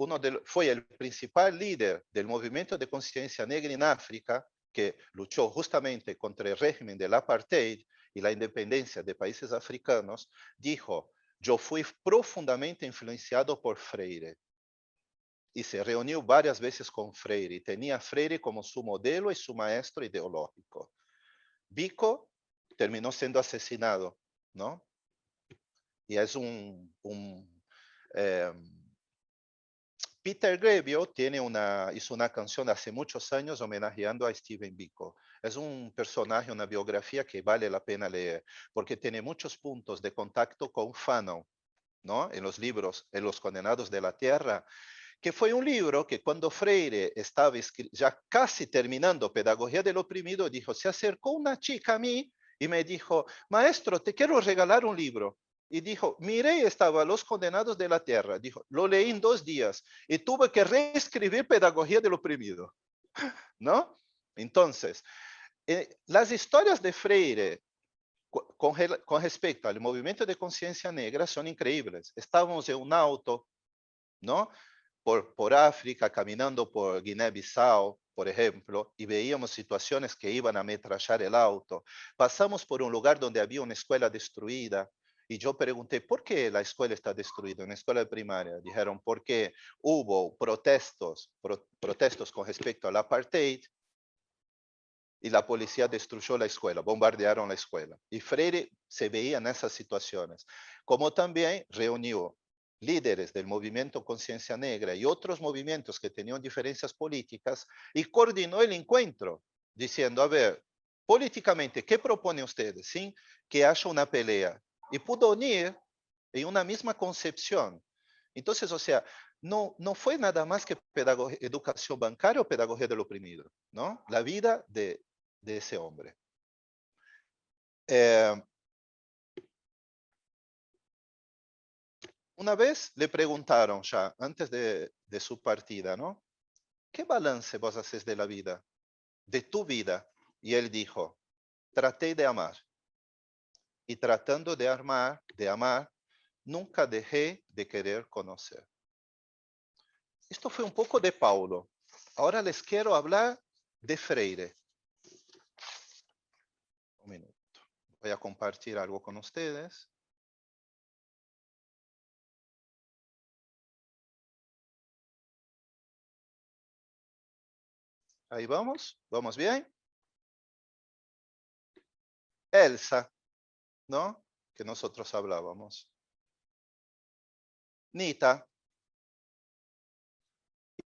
S3: el principal líder del movimiento de conciencia negra en África, que luchó justamente contra el régimen del apartheid y la independencia de países africanos, dijo, yo fui profundamente influenciado por Freire. Y se reunió varias veces con Freire y tenía a Freire como su modelo y su maestro ideológico. Biko terminó siendo asesinado, ¿no? Y es eh, Peter Gabriel hizo una canción hace muchos años homenajeando a Stephen Biko. Es un personaje, una biografía que vale la pena leer, porque tiene muchos puntos de contacto con Fanon, ¿no? En los libros, en Los Condenados de la Tierra, que fue un libro que cuando Freire estaba ya casi terminando Pedagogía del Oprimido, dijo, se acercó una chica a mí y me dijo, maestro, te quiero regalar un libro. Y dijo, miré, estaba Los Condenados de la Tierra. Dijo, lo leí en 2 días y tuve que reescribir Pedagogía del Oprimido, ¿no? Entonces, las historias de Freire con respecto al movimiento de conciencia negra son increíbles. Estábamos en un auto, ¿no? Por África, caminando por Guinea-Bissau, por ejemplo, y veíamos situaciones que iban a ametrallar el auto. Pasamos por un lugar donde había una escuela destruida y yo pregunté, ¿por qué la escuela está destruida? Una escuela primaria. Dijeron, porque hubo protestos con respecto al apartheid y la policía destruyó la escuela, bombardearon la escuela. Y Freire se veía en esas situaciones, como también reunió líderes del movimiento Conciencia Negra y otros movimientos que tenían diferencias políticas y coordinó el encuentro, diciendo, a ver, políticamente, ¿qué propone ustedes? Sin que haya una pelea. Y pudo unir en una misma concepción. Entonces, o sea, no fue nada más que educación bancaria o pedagogía del oprimido, ¿no? La vida de ese hombre. Una vez le preguntaron ya, antes de su partida, ¿no? ¿Qué balance vos haces de la vida, de tu vida? Y él dijo, traté de amar. Y tratando de amar, nunca dejé de querer conocer. Esto fue un poco de Paulo. Ahora les quiero hablar de Freire. Un minuto. Voy a compartir algo con ustedes. Ahí vamos. ¿Vamos bien? Elsa, ¿no? Que nosotros hablábamos. Nita.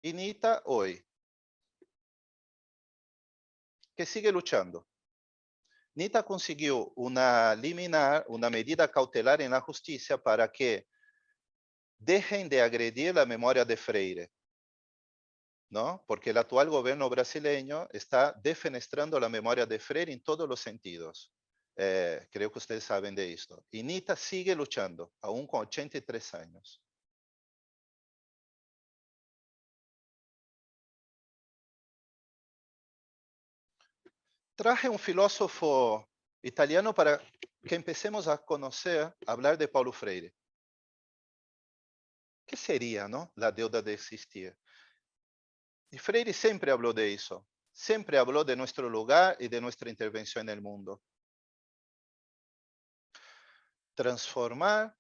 S3: Y Nita hoy, que sigue luchando. Nita consiguió una liminar, una medida cautelar en la justicia para que dejen de agredir la memoria de Freire, ¿no? Porque el actual gobierno brasileño está defenestrando la memoria de Freire en todos los sentidos. Creo que ustedes saben de esto. Y Nita sigue luchando, aún con 83 años. Traje un filósofo italiano para que empecemos a conocer, a hablar de Paulo Freire. ¿Qué sería, no? La deuda de existir. Y Freire siempre habló de eso. Siempre habló de nuestro lugar y de nuestra intervención en el mundo. Transformar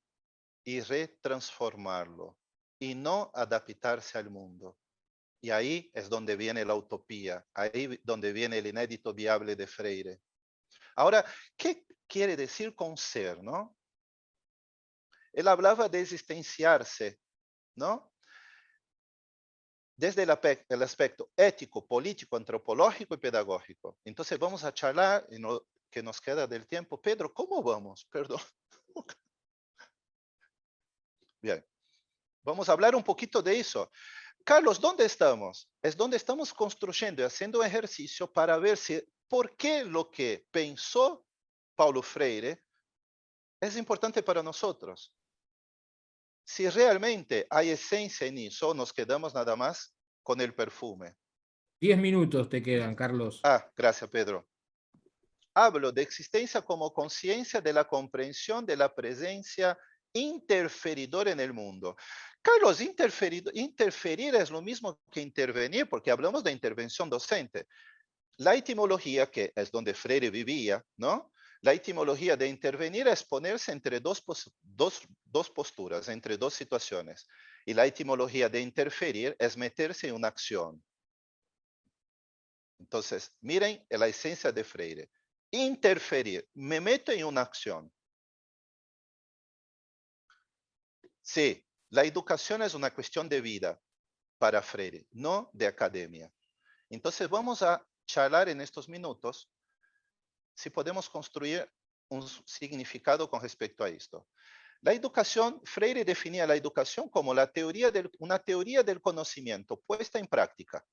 S3: y retransformarlo. Y no adaptarse al mundo. Y ahí es donde viene la utopía. Ahí donde viene el inédito viable de Freire. Ahora, ¿qué quiere decir con ser, no? Él hablaba de existenciarse, ¿no? Desde el aspecto ético, político, antropológico y pedagógico. Entonces vamos a charlar en lo que nos queda del tiempo. Pedro, ¿cómo vamos? Perdón. Bien, vamos a hablar un poquito de eso. Carlos, ¿dónde estamos? Es donde estamos construyendo y haciendo un ejercicio para ver si, por qué lo que pensó Paulo Freire es importante para nosotros. Si realmente hay esencia en eso, nos quedamos nada más con el perfume.
S1: 10 minutos te quedan, Carlos.
S3: Ah, gracias, Pedro. Hablo de existencia como conciencia de la comprensión de la presencia interferidora en el mundo. Carlos, interferir es lo mismo que intervenir, porque hablamos de intervención docente. La etimología, que es donde Freire vivía, ¿no? La etimología de intervenir es ponerse entre dos posturas, entre dos situaciones. Y la etimología de interferir es meterse en una acción. Entonces, miren la esencia de Freire. Interferir, me meto en una acción. Sí, la educación es una cuestión de vida para Freire, no de academia. Entonces, vamos a charlar en estos minutos si podemos construir un significado con respecto a esto. La educación, Freire definía la educación como una teoría del conocimiento puesta en práctica,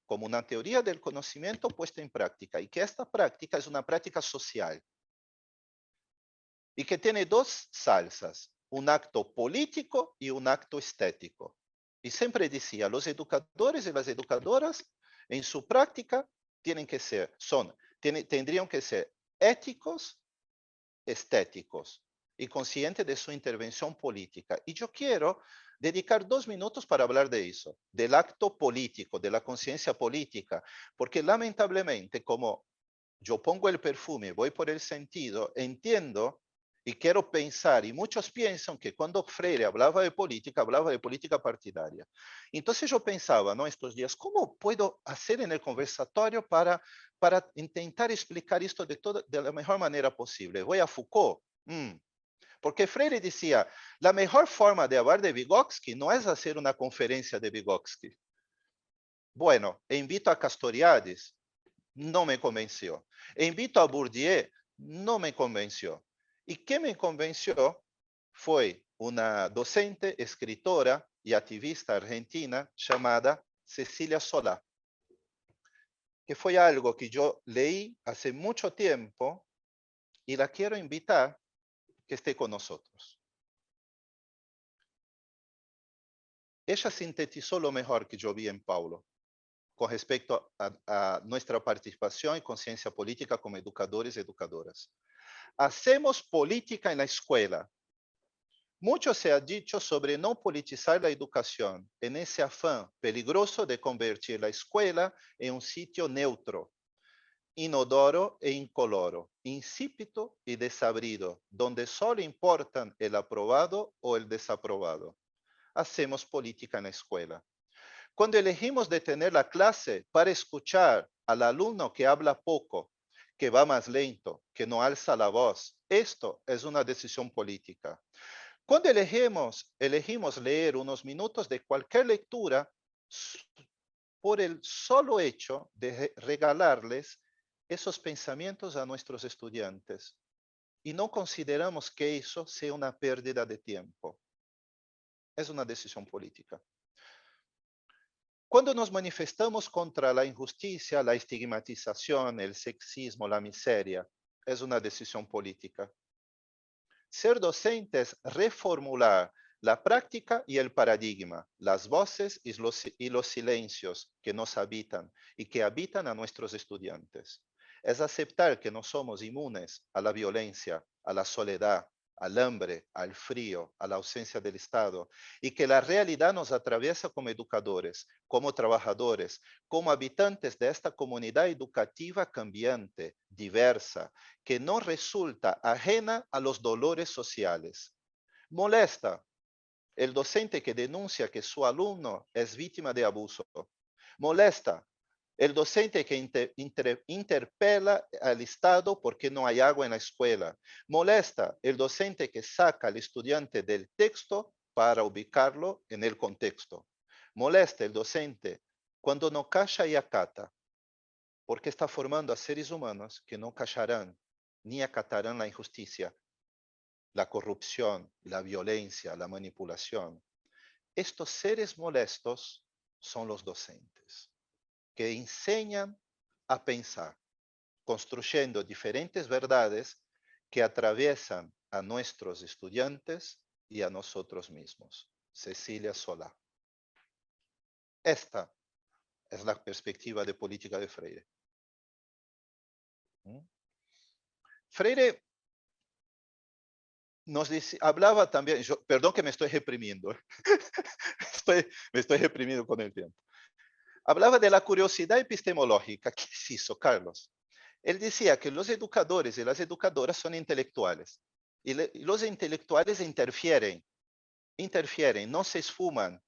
S3: como una teoría del conocimiento puesta en práctica, y que esta práctica es una práctica social, y que tiene dos salsas, un acto político y un acto estético. Y siempre decía, los educadores y las educadoras en su práctica tendrían que ser éticos, estéticos y conscientes de su intervención política. Y yo quiero dedicar 2 minutos para hablar de eso, del acto político, de la conciencia política, porque lamentablemente, como yo pongo el perfume, voy por el sentido, entiendo y quiero pensar, y muchos piensan que cuando Freire hablaba de política partidaria. Entonces yo pensaba, ¿no? Estos días, ¿cómo puedo hacer en el conversatorio para intentar explicar esto de la mejor manera posible? Voy a Foucault. Porque Freire decía, la mejor forma de hablar de Vygotsky no es hacer una conferencia de Vygotsky. Bueno, invito a Castoriadis, no me convenció. Invito a Bourdieu, no me convenció. ¿Y qué me convenció? Fue una docente, escritora y activista argentina llamada Cecilia Solá, que fue algo que yo leí hace mucho tiempo y la quiero invitar que esté con nosotros. Ella sintetizó lo mejor que yo vi en Paulo con respecto a nuestra participación y conciencia política como educadores y educadoras. Hacemos política en la escuela. Mucho se ha dicho sobre no politizar la educación en ese afán peligroso de convertir la escuela en un sitio neutro, inodoro e incoloro, insípido y desabrido, donde solo importan el aprobado o el desaprobado. Hacemos política en la escuela. Cuando elegimos detener la clase para escuchar al alumno que habla poco, que va más lento, que no alza la voz, esto es una decisión política. Cuando elegimos leer unos minutos de cualquier lectura por el solo hecho de regalarles esos pensamientos a nuestros estudiantes y no consideramos que eso sea una pérdida de tiempo. Es una decisión política. Cuando nos manifestamos contra la injusticia, la estigmatización, el sexismo, la miseria, es una decisión política. Ser docente es reformular la práctica y el paradigma, las voces y los silencios que nos habitan y que habitan a nuestros estudiantes. Es aceptar que no somos inmunes a la violencia, a la soledad, al hambre, al frío, a la ausencia del Estado, y que la realidad nos atraviesa como educadores, como trabajadores, como habitantes de esta comunidad educativa cambiante, diversa, que no resulta ajena a los dolores sociales. Molesta el docente que denuncia que su alumno es víctima de abuso. Molesta el docente que interpela al Estado porque no hay agua en la escuela. Molesta el docente que saca al estudiante del texto para ubicarlo en el contexto. Molesta el docente cuando no calla y acata, porque está formando a seres humanos que no callarán ni acatarán la injusticia, la corrupción, la violencia, la manipulación. Estos seres molestos son los docentes, que enseñan a pensar, construyendo diferentes verdades que atraviesan a nuestros estudiantes y a nosotros mismos. Cecilia Solá. Esta es la perspectiva de política de Freire. Freire nos hablaba también, perdón que me estoy reprimiendo, me estoy reprimiendo con el tiempo. Hablaba de la curiosidad epistemológica. ¿Qué es eso, Carlos? Él decía que los educadores y las educadoras son intelectuales. Y los intelectuales interfieren, no se esfuman.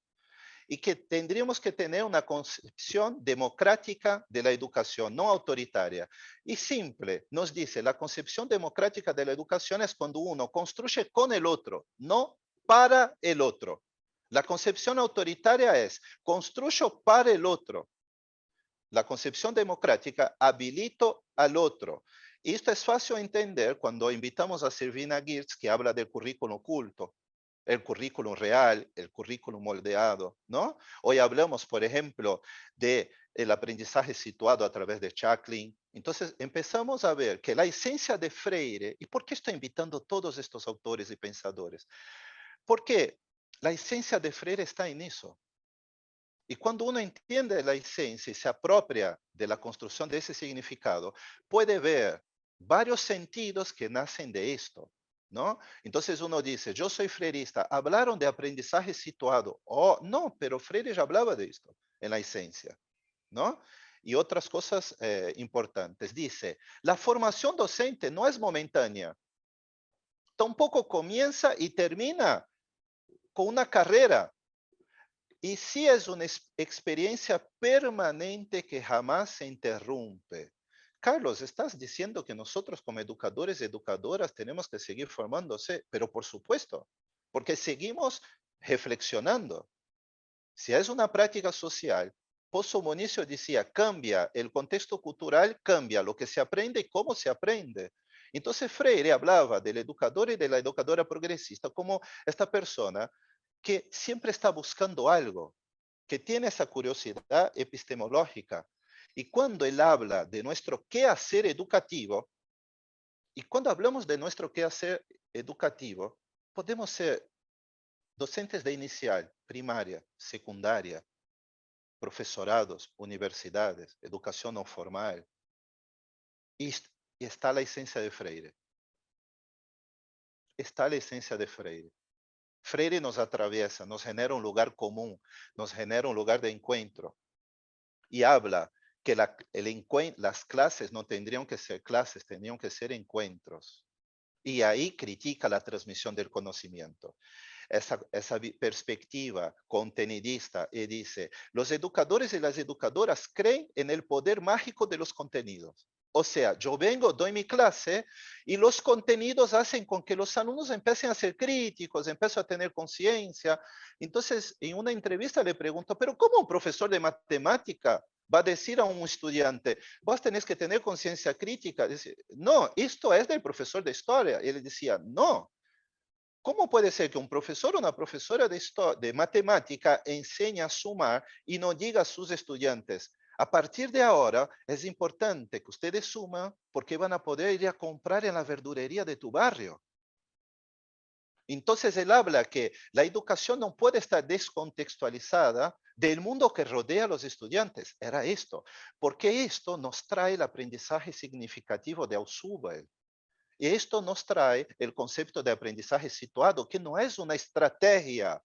S3: Y que tendríamos que tener una concepción democrática de la educación, no autoritaria. Y simple, nos dice, la concepción democrática de la educación es cuando uno construye con el otro, no para el otro. La concepción autoritaria es, construyo para el otro. La concepción democrática, habilito al otro. Y esto es fácil de entender cuando invitamos a Silvina Girtz, que habla del currículo oculto, el currículum real, el currículum moldeado, ¿no? Hoy hablamos, por ejemplo, del aprendizaje situado a través de Chaplin. Entonces empezamos a ver que la esencia de Freire, ¿y por qué estoy invitando a todos estos autores y pensadores? Porque la esencia de Freire está en eso. Y cuando uno entiende la esencia y se apropia de la construcción de ese significado, puede ver varios sentidos que nacen de esto, ¿no? Entonces uno dice, yo soy freirista, hablaron de aprendizaje situado. Oh, no, pero Freire ya hablaba de esto en la esencia, ¿no? Y otras cosas importantes. Dice, la formación docente no es momentánea, tampoco comienza y termina con una carrera. Y sí es una experiencia permanente que jamás se interrumpe. Carlos, estás diciendo que nosotros como educadores y educadoras tenemos que seguir formándose, pero por supuesto, porque seguimos reflexionando. Si es una práctica social, Pozo Monicio decía, cambia el contexto cultural, cambia lo que se aprende y cómo se aprende. Entonces Freire hablaba del educador y de la educadora progresista como esta persona que siempre está buscando algo, que tiene esa curiosidad epistemológica. Y cuando él habla de nuestro quehacer educativo, y cuando hablamos de nuestro quehacer educativo, podemos ser docentes de inicial, primaria, secundaria, profesorados, universidades, educación no formal. Y está la esencia de Freire. Está la esencia de Freire. Freire nos atraviesa, nos genera un lugar común, nos genera un lugar de encuentro. Y habla que las clases no tendrían que ser clases, tendrían que ser encuentros. Y ahí critica la transmisión del conocimiento. esa perspectiva contenidista y dice, los educadores y las educadoras creen en el poder mágico de los contenidos. O sea, yo vengo, doy mi clase y los contenidos hacen con que los alumnos empiecen a ser críticos, empiecen a tener conciencia. Entonces, en una entrevista le pregunto, pero ¿cómo un profesor de matemática va a decir a un estudiante, vos tenés que tener conciencia crítica? Dice, no, esto es del profesor de historia. Y él decía, no. ¿Cómo puede ser que un profesor o una profesora de matemática enseñe a sumar y no diga a sus estudiantes, a partir de ahora es importante que ustedes suman porque van a poder ir a comprar en la verdulería de tu barrio? Entonces él habla que la educación no puede estar descontextualizada del mundo que rodea a los estudiantes. Era esto, porque esto nos trae el aprendizaje significativo de Ausubel. Y esto nos trae el concepto de aprendizaje situado, que no es una estrategia,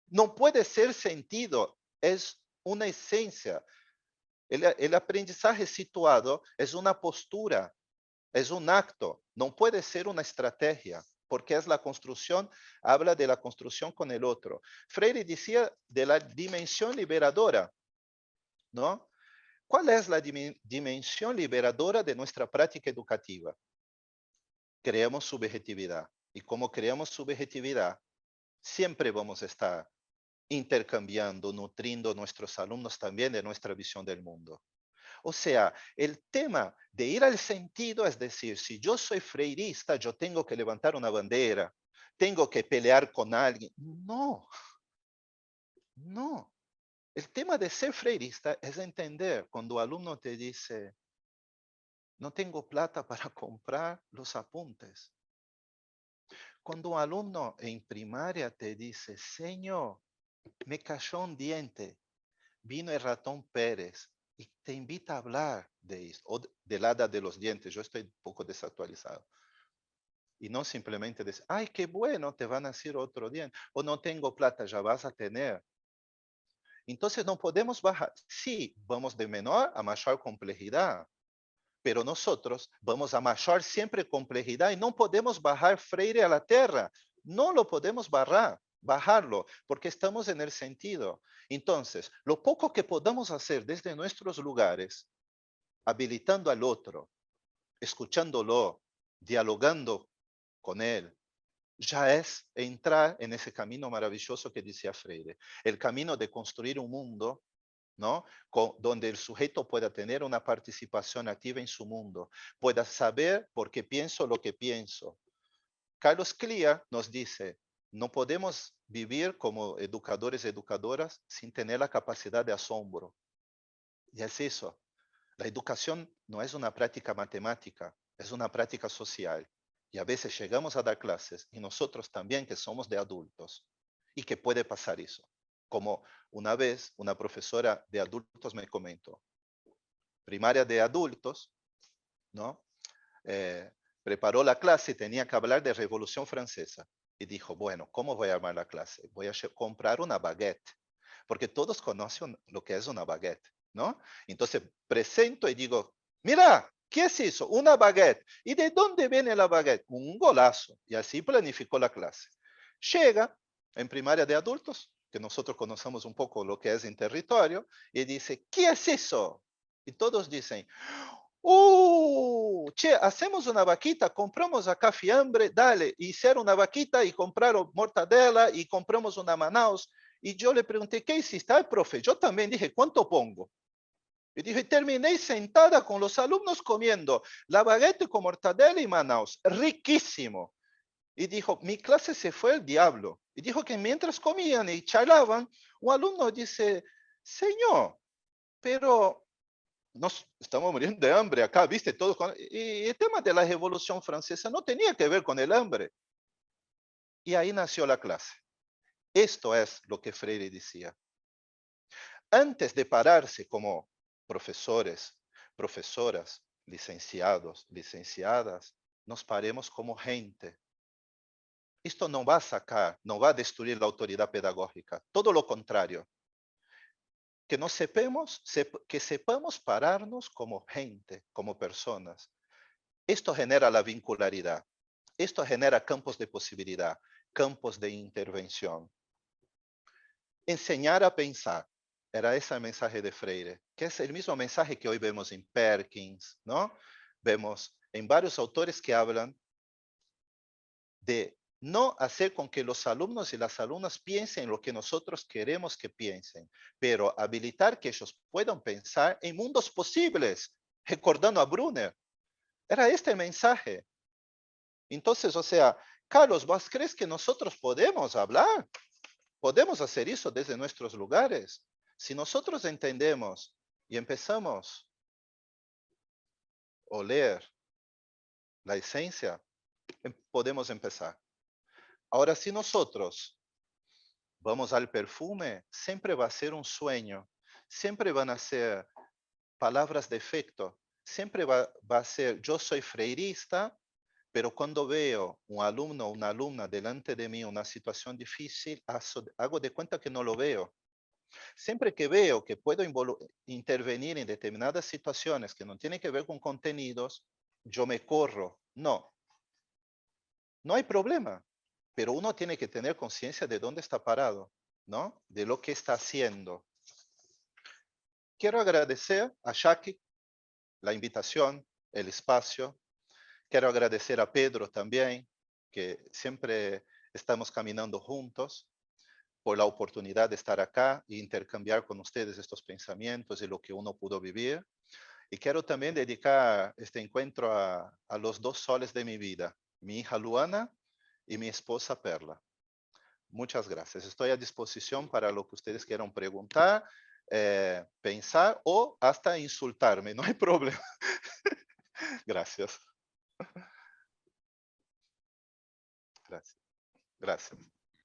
S3: no puede ser sentido, es una esencia. El aprendizaje situado es una postura, es un acto, no puede ser una estrategia, porque es la construcción, habla de la construcción con el otro. Freire decía de la dimensión liberadora, ¿no? ¿Cuál es la dimensión liberadora de nuestra práctica educativa? Creamos subjetividad. Y como creamos subjetividad, siempre vamos a estar intercambiando, nutriendo a nuestros alumnos también de nuestra visión del mundo. O sea, el tema de ir al sentido es decir, si yo soy freirista, yo tengo que levantar una bandera, tengo que pelear con alguien. No, no. El tema de ser freirista es entender cuando el alumno te dice, no tengo plata para comprar los apuntes. Cuando un alumno en primaria te dice, señor, me cayó un diente, vino el ratón Pérez y te invita a hablar de esto, o del hada de los dientes, yo estoy un poco desactualizado. Y no simplemente decir, ay, qué bueno, te van a decir otro diente, o no tengo plata, ya vas a tener. Entonces no podemos bajar, sí, vamos de menor a mayor complejidad, pero nosotros vamos a mayor siempre complejidad y no podemos bajar Freire a la tierra, no lo podemos bajarlo, porque estamos en el sentido. Entonces, lo poco que podamos hacer desde nuestros lugares, habilitando al otro, escuchándolo, dialogando con él, ya es entrar en ese camino maravilloso que decía Freire, el camino de construir un mundo, ¿no? Donde el sujeto pueda tener una participación activa en su mundo, pueda saber por qué pienso lo que pienso. Carlos Clear nos dice, no podemos vivir como educadores y educadoras sin tener la capacidad de asombro. Y es eso. La educación no es una práctica matemática, es una práctica social. Y a veces llegamos a dar clases y nosotros también que somos de adultos. ¿Y que puede pasar eso? Como una vez una profesora de adultos me comentó, primaria de adultos, ¿no? Preparó la clase y tenía que hablar de Revolución Francesa. Y dijo, bueno, ¿cómo voy a armar la clase? Voy a comprar una baguette, porque todos conocen lo que es una baguette, ¿no? Entonces presento y digo, mira, ¿qué es eso? Una baguette. ¿Y de dónde viene la baguette? Un golazo. Y así planificó la clase. Llega en primaria de adultos, que nosotros conocemos un poco lo que es en territorio, y dice, ¿qué es eso? Y todos dicen, che, hacemos una vaquita, compramos acá fiambre, dale, hicieron una vaquita y compraron mortadela y compramos una Manaus. Y yo le pregunté, ¿qué hiciste? Ay, profe, yo también dije, ¿cuánto pongo? Y dije, terminé sentada con los alumnos comiendo la baguette con mortadela y Manaus, riquísimo. Y dijo, mi clase se fue el diablo. Y dijo que mientras comían y charlaban, un alumno dice, señor, pero nos estamos muriendo de hambre acá, viste, todos. Y el tema de la Revolución Francesa no tenía que ver con el hambre. Y ahí nació la clase. Esto es lo que Freire decía. Antes de pararse como profesores, profesoras, licenciados, licenciadas, nos paremos como gente. Esto no va a sacar, no va a destruir la autoridad pedagógica. Todo lo contrario. Que nos que sepamos pararnos como gente, como personas. Esto genera la vincularidad. Esto genera campos de posibilidad. campos de intervención. Enseñar a pensar. Era ese el mensaje de Freire, que es el mismo mensaje que hoy vemos en Perkins, ¿no? Vemos en varios autores que hablan de no hacer con que los alumnos y las alumnas piensen lo que nosotros queremos que piensen, pero habilitar que ellos puedan pensar en mundos posibles, recordando a Brunner. Era este el mensaje. Entonces, o sea, Carlos, ¿vos crees que nosotros podemos hablar? ¿Podemos hacer eso desde nuestros lugares? Si nosotros entendemos y empezamos a oler la esencia, podemos empezar. Ahora, si nosotros vamos al perfume, siempre va a ser un sueño, siempre van a ser palabras de efecto, siempre va a ser yo soy freirista, pero cuando veo un alumno o una alumna delante de mí una situación difícil, hago de cuenta que no lo veo. Siempre que veo que puedo intervenir en determinadas situaciones que no tienen que ver con contenidos, yo me corro. No, no hay problema, pero uno tiene que tener conciencia de dónde está parado, ¿no? De lo que está haciendo. Quiero agradecer a Jackie la invitación, el espacio. Quiero agradecer a Pedro también, que siempre estamos caminando juntos, por la oportunidad de estar acá e intercambiar con ustedes estos pensamientos y lo que uno pudo vivir. Y quiero también dedicar este encuentro a los dos soles de mi vida, mi hija Luana y mi esposa Perla. Muchas gracias. Estoy a disposición para lo que ustedes quieran preguntar, pensar o hasta insultarme. No hay problema. Gracias. Gracias. Gracias.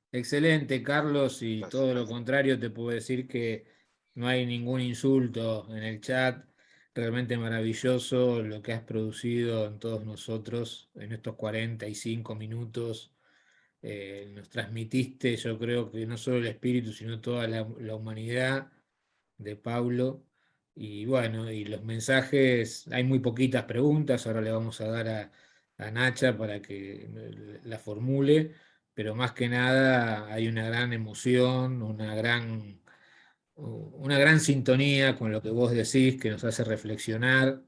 S1: Excelente, Carlos, y
S3: Gracias.
S1: todo lo contrario, te puedo decir que no hay ningún insulto en el chat. Realmente maravilloso lo que has producido en todos nosotros en estos 45 minutos. Nos transmitiste, yo creo que no solo el espíritu, sino toda la humanidad de Paulo. Y bueno, y los mensajes, hay muy poquitas preguntas, ahora le vamos a dar a Nacha para que la formule, pero más que nada hay una gran emoción, una gran sintonía con lo que vos decís, que nos hace reflexionar.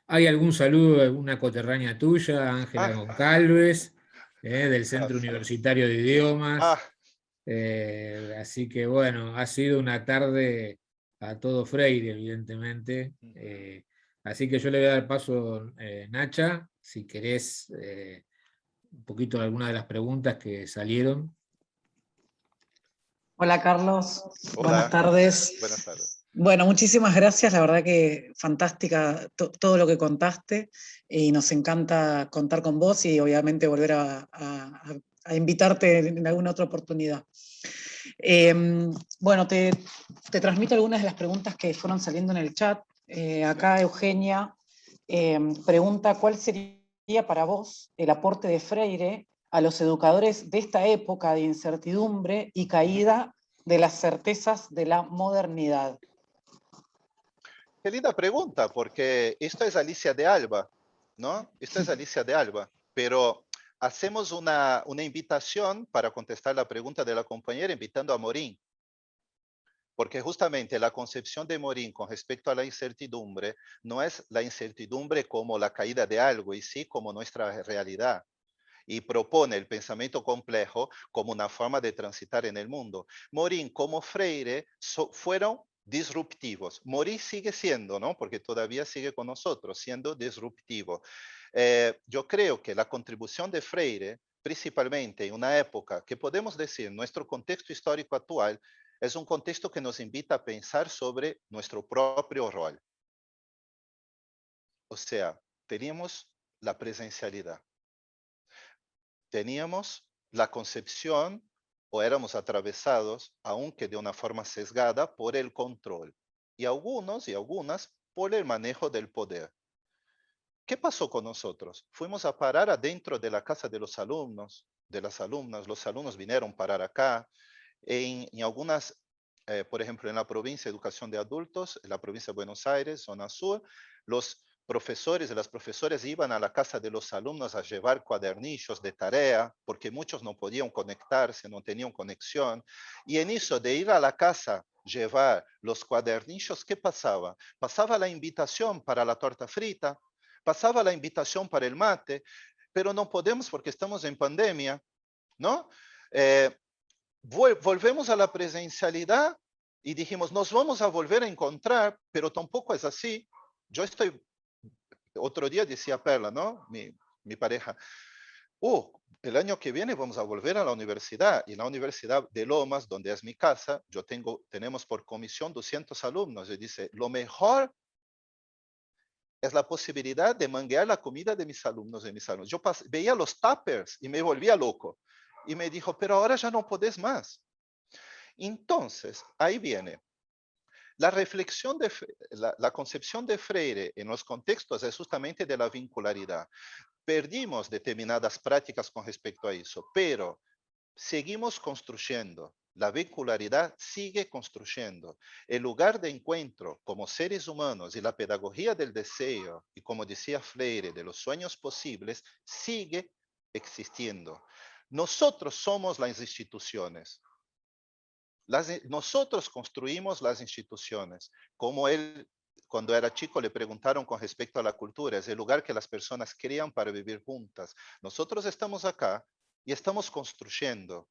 S1: ¿Hay algún saludo de alguna coterránea tuya, Ángela
S3: Ah,
S1: Goncalves, del Centro
S3: gracias.
S1: Universitario de Idiomas?
S3: Ah,
S1: Así que bueno, ha sido una tarde a todo Freire, evidentemente. Así que yo le voy a dar paso, Nacha, si querés un poquito de alguna de las preguntas que salieron.
S4: Hola Carlos, buenas
S3: hola.
S4: tardes.
S3: Buenas tardes.
S4: Bueno, muchísimas gracias, la verdad que fantástica todo lo que contaste y nos encanta contar con vos y obviamente volver a invitarte en alguna otra oportunidad. Bueno, te transmito algunas de las preguntas que fueron saliendo en el chat. Acá Eugenia pregunta, ¿cuál sería para vos el aporte de Freire a los educadores de esta época de incertidumbre y caída de las certezas de la modernidad?
S3: Qué linda pregunta, porque esto es Alicia de Alba, ¿no? Esto es Alicia de Alba, pero hacemos una invitación para contestar la pregunta de la compañera, invitando a Morín, porque justamente la concepción de Morín con respecto a la incertidumbre no es la incertidumbre como la caída de algo, y sí como nuestra realidad. Y propone el pensamiento complejo como una forma de transitar en el mundo. Morín como Freire fueron disruptivos. Morín sigue siendo, ¿no? Porque todavía sigue con nosotros, siendo disruptivo. Yo creo que la contribución de Freire, principalmente en una época que podemos decir, nuestro contexto histórico actual, es un contexto que nos invita a pensar sobre nuestro propio rol. O sea, teníamos la presencialidad. Teníamos la concepción o éramos atravesados, aunque de una forma sesgada, por el control y algunos y algunas por el manejo del poder. ¿Qué pasó con nosotros? Fuimos a parar adentro de la casa de los alumnos, de las alumnas. Los alumnos vinieron a parar acá. En algunas, por ejemplo, en la provincia de educación de adultos, en la provincia de Buenos Aires, zona sur, los profesores y las profesoras iban a la casa de los alumnos a llevar cuadernillos de tarea, porque muchos no podían conectarse, no tenían conexión. Y en eso de ir a la casa, llevar los cuadernillos, ¿qué pasaba? Pasaba la invitación para la torta frita, pasaba la invitación para el mate, pero no podemos porque estamos en pandemia, ¿no? Volvemos a la presencialidad y dijimos, nos vamos a volver a encontrar, pero tampoco es así. Yo estoy, otro día decía Perla, ¿no? Mi pareja, el año que viene vamos a volver a la universidad, y la Universidad de Lomas, donde es mi casa, tenemos por comisión 200 alumnos, y dice, lo mejor es la posibilidad de manguear la comida de mis alumnos en mis alumnos. Yo veía los tuppers y me volvía loco. Y me dijo, pero ahora ya no podés más. Entonces, ahí viene. La reflexión la concepción de Freire en los contextos es justamente de la vincularidad. Perdimos determinadas prácticas con respecto a eso, pero seguimos construyendo. La vincularidad sigue construyendo. El lugar de encuentro como seres humanos y la pedagogía del deseo, y como decía Freire, de los sueños posibles, sigue existiendo. Nosotros somos las instituciones. Nosotros construimos las instituciones. Como él, cuando era chico, le preguntaron con respecto a la cultura, es el lugar que las personas crean para vivir juntas. Nosotros estamos acá y estamos construyendo.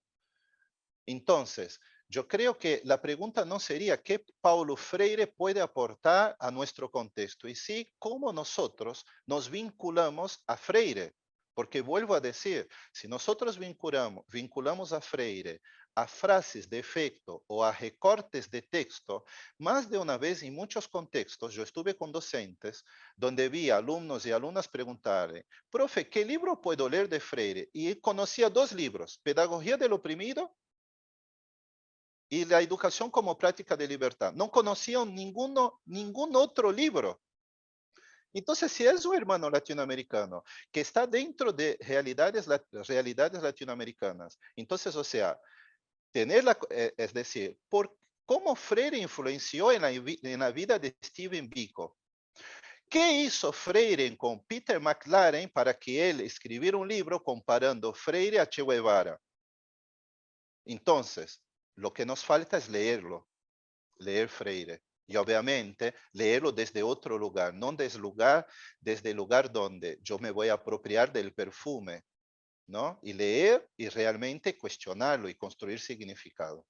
S3: Entonces, yo creo que la pregunta no sería qué Paulo Freire puede aportar a nuestro contexto, y sí cómo nosotros nos vinculamos a Freire. Porque vuelvo a decir, si nosotros vinculamos a Freire a frases de efecto o a recortes de texto, más de una vez en muchos contextos, yo estuve con docentes donde vi alumnos y alumnas preguntarle, profe, ¿qué libro puedo leer de Freire? Y conocía dos libros, Pedagogía del Oprimido y La Educación como Práctica de Libertad. No conocían ningún otro libro. Entonces, si es un hermano latinoamericano que está dentro de realidades latinoamericanas, entonces, o sea, es decir, ¿cómo Freire influenció en la vida de Stephen Biko? ¿Qué hizo Freire con Peter McLaren para que él escribiera un libro comparando Freire a Che Guevara? Entonces, lo que nos falta es leerlo, leer Freire. Y obviamente leerlo desde otro lugar, no desde el lugar donde yo me voy a apropiar del perfume, ¿no? Y leer y realmente cuestionarlo y construir significado.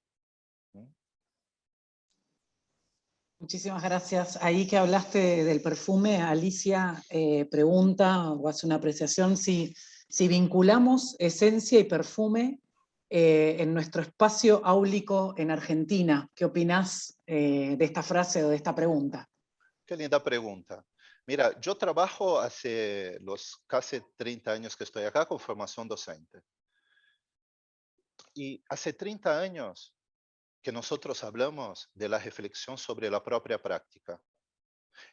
S4: Muchísimas gracias. Ahí que hablaste del perfume, Alicia pregunta o hace una apreciación si vinculamos esencia y perfume en nuestro espacio áulico en Argentina. ¿Qué opinás de esta frase o de esta pregunta?
S3: Qué linda pregunta. Mira, yo trabajo hace los casi 30 años que estoy acá con formación docente. Y hace 30 años que nosotros hablamos de la reflexión sobre la propia práctica.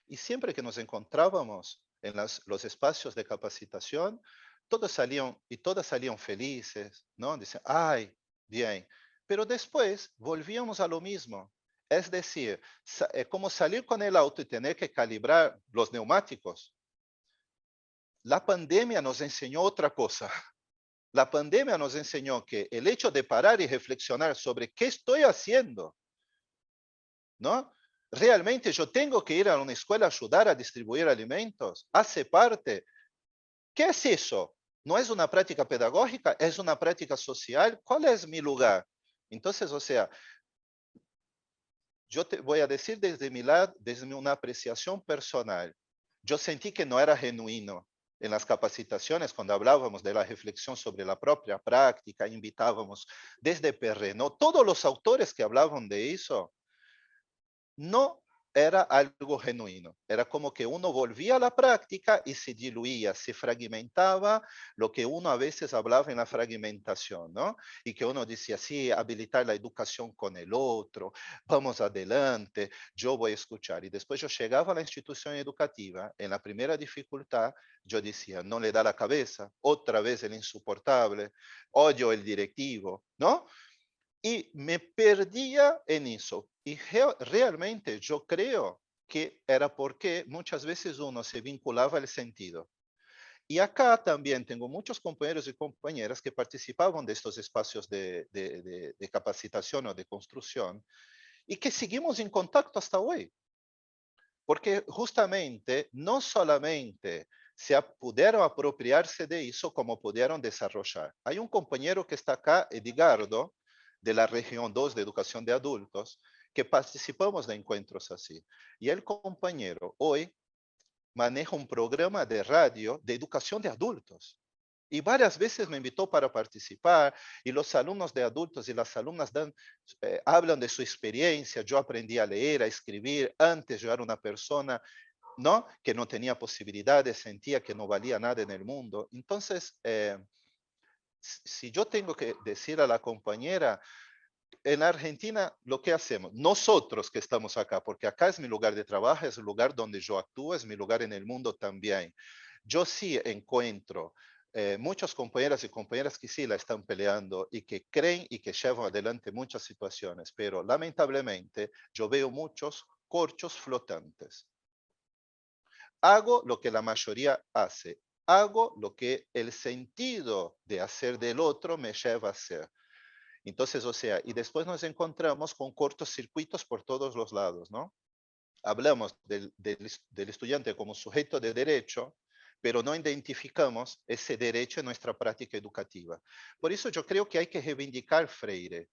S3: Y siempre que nos encontrábamos en los espacios de capacitación, todas salían felices, ¿no? Dicen, ay, bien. Pero después volvíamos a lo mismo. Es decir, como salir con el auto y tener que calibrar los neumáticos. La pandemia nos enseñó otra cosa. La pandemia nos enseñó que el hecho de parar y reflexionar sobre qué estoy haciendo, ¿no? ¿Realmente yo tengo que ir a una escuela a ayudar a distribuir alimentos? ¿Hace parte? ¿Qué es eso? ¿No es una práctica pedagógica? ¿Es una práctica social? ¿Cuál es mi lugar? Entonces, o sea, yo te voy a decir desde mi lado, desde una apreciación personal. Yo sentí que no era genuino en las capacitaciones cuando hablábamos de la reflexión sobre la propia práctica, invitábamos desde Perrenot, todos los autores que hablaban de eso, no era algo genuino. Era como que uno volvía a la práctica y se diluía, se fragmentaba lo que uno a veces hablaba en la fragmentación, ¿no? Y que uno decía, sí, habilitar la educación con el otro, vamos adelante, yo voy a escuchar. Y después yo llegaba a la institución educativa, en la primera dificultad, yo decía, no le da la cabeza, otra vez el insoportable, odio el directivo, ¿no? Y me perdía en eso. Y realmente yo creo que era porque muchas veces uno se vinculaba al sentido. Y acá también tengo muchos compañeros y compañeras que participaban de estos espacios de capacitación o de construcción y que seguimos en contacto hasta hoy. Porque justamente no solamente pudieron apropiarse de eso, como pudieron desarrollar. Hay un compañero que está acá, Edgardo, de la región 2 de educación de adultos, que participamos de encuentros así. Y el compañero hoy maneja un programa de radio de educación de adultos. Y varias veces me invitó para participar y los alumnos de adultos y las alumnas hablan de su experiencia. Yo aprendí a leer, a escribir. Antes yo era una persona, ¿no?, que no tenía posibilidades, sentía que no valía nada en el mundo. Entonces, si yo tengo que decir a la compañera, en Argentina, lo que hacemos, nosotros que estamos acá, porque acá es mi lugar de trabajo, es el lugar donde yo actúo, es mi lugar en el mundo también. Yo sí encuentro muchos compañeras y compañeras que sí la están peleando y que creen y que llevan adelante muchas situaciones, pero lamentablemente yo veo muchos corchos flotantes. Hago lo que la mayoría hace, hago lo que el sentido de hacer del otro me lleva a hacer. Entonces, o sea, y después nos encontramos con cortocircuitos por todos los lados, ¿no? Hablamos del estudiante como sujeto de derecho, pero no identificamos ese derecho en nuestra práctica educativa. Por eso yo creo que hay que reivindicar Freire.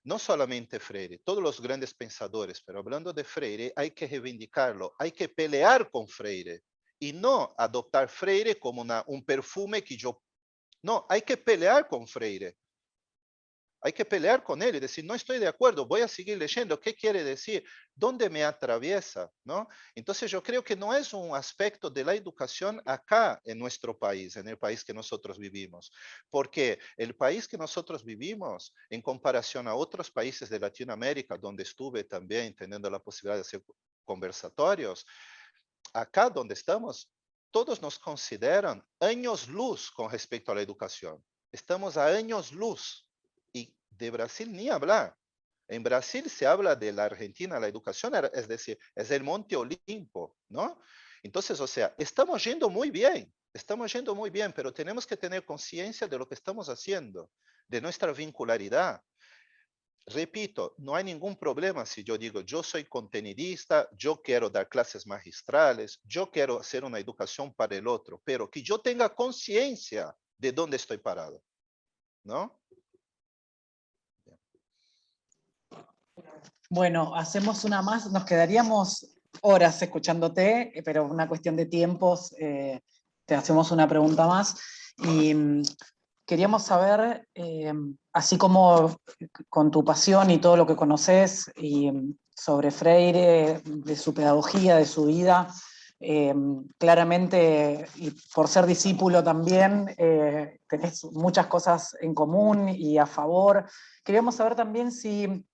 S3: No solamente Freire, todos los grandes pensadores, pero hablando de Freire, hay que reivindicarlo, hay que pelear con Freire y no adoptar Freire como un perfume que yo... No, hay que pelear con Freire. Hay que pelear con él y decir, no estoy de acuerdo, voy a seguir leyendo. ¿Qué quiere decir? ¿Dónde me atraviesa? ¿No? Entonces yo creo que no es un aspecto de la educación acá en nuestro país, en el país que nosotros vivimos. Porque el país que nosotros vivimos, en comparación a otros países de Latinoamérica, donde estuve también teniendo la posibilidad de hacer conversatorios, acá donde estamos, todos nos consideran años luz con respecto a la educación. Estamos a años luz. Y de Brasil ni hablar. En Brasil se habla de la Argentina, la educación, es decir, es el Monte Olimpo, ¿no? Entonces, o sea, estamos yendo muy bien, pero tenemos que tener conciencia de lo que estamos haciendo, de nuestra vincularidad. Repito, no hay ningún problema si yo digo, yo soy contenidista, yo quiero dar clases magistrales, yo quiero hacer una educación para el otro, pero que yo tenga conciencia de dónde estoy parado, ¿no?
S4: Bueno, hacemos una más, nos quedaríamos horas escuchándote, pero una cuestión de tiempos, te hacemos una pregunta más. Y queríamos saber, así como con tu pasión y todo lo que conoces, y sobre Freire, de su pedagogía, de su vida, claramente, y por ser discípulo también, tenés muchas cosas en común y a favor. Queríamos saber también si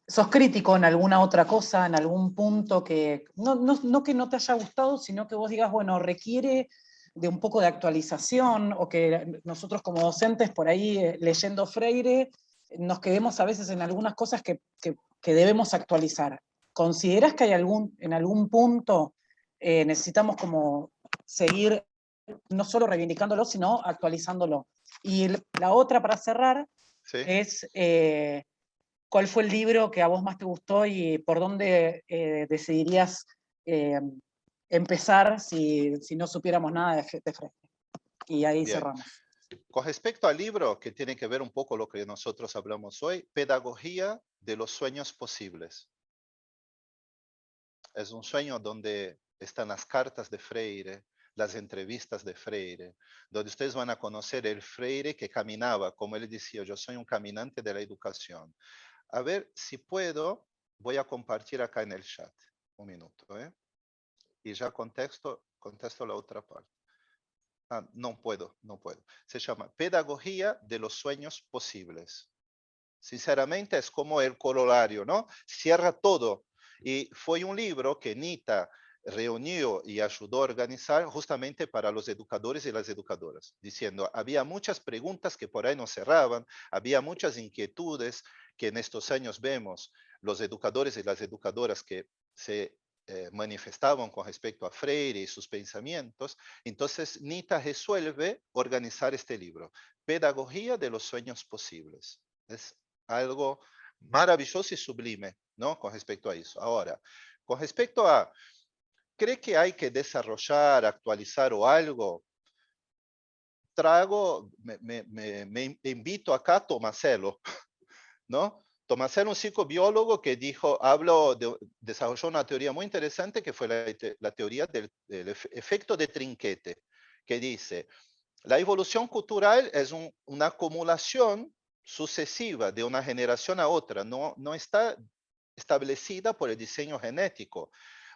S4: sos crítico en alguna otra cosa, en algún punto que no que no te haya gustado, sino que vos digas, bueno, requiere de un poco de actualización, o que nosotros como docentes por ahí leyendo Freire nos quedemos a veces en algunas cosas que debemos actualizar. ¿Considerás que hay en algún punto necesitamos como seguir no solo reivindicándolo, sino actualizándolo? Y la otra, para cerrar,
S3: ¿Sí?
S4: es ¿cuál fue el libro que a vos más te gustó y por dónde decidirías empezar si no supiéramos nada de Freire? Y ahí
S3: Bien.
S4: cerramos.
S3: Con respecto al libro, que tiene que ver un poco lo que nosotros hablamos hoy, Pedagogía de los Sueños Posibles. Es un sueño donde están las cartas de Freire, las entrevistas de Freire, donde ustedes van a conocer el Freire que caminaba, como él decía, yo soy un caminante de la educación. A ver si puedo, voy a compartir acá en el chat. Un minuto, ¿eh? Y ya contesto la otra parte. Ah, no puedo. Se llama Pedagogía de los Sueños Posibles. Sinceramente es como el corolario, ¿no? Cierra todo. Y fue un libro que Nita reunió y ayudó a organizar justamente para los educadores y las educadoras, diciendo, había muchas preguntas que por ahí no cerraban, había muchas inquietudes que en estos años vemos los educadores y las educadoras que se manifestaban con respecto a Freire y sus pensamientos. Entonces Nita resuelve organizar este libro, Pedagogía de los Sueños Posibles. Es algo maravilloso y sublime, ¿no? Con respecto a eso. Ahora, con respecto a, ¿cree que hay que desarrollar, actualizar o algo? Me invito acá a Tomasello, ¿no? Tomasello, un psicobiólogo que desarrolló una teoría muy interesante que fue la teoría del efecto de trinquete, que dice, la evolución cultural es una acumulación sucesiva de una generación a otra, no está establecida por el diseño genético.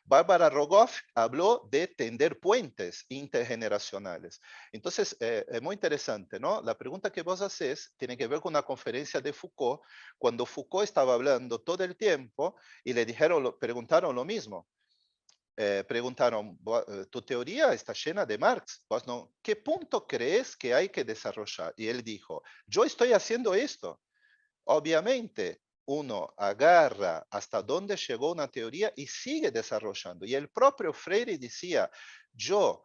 S3: Bárbara Rogoff habló de tender puentes intergeneracionales. Entonces, es muy interesante, ¿no? La pregunta que vos haces tiene que ver con una conferencia de Foucault, cuando Foucault estaba hablando todo el tiempo y le preguntaron lo mismo. Preguntaron, tu teoría está llena de Marx, vos no, ¿qué punto crees que hay que desarrollar? Y él dijo, yo estoy haciendo esto. Obviamente, uno agarra hasta dónde llegó una teoría y sigue desarrollando. Y el propio Freire decía, yo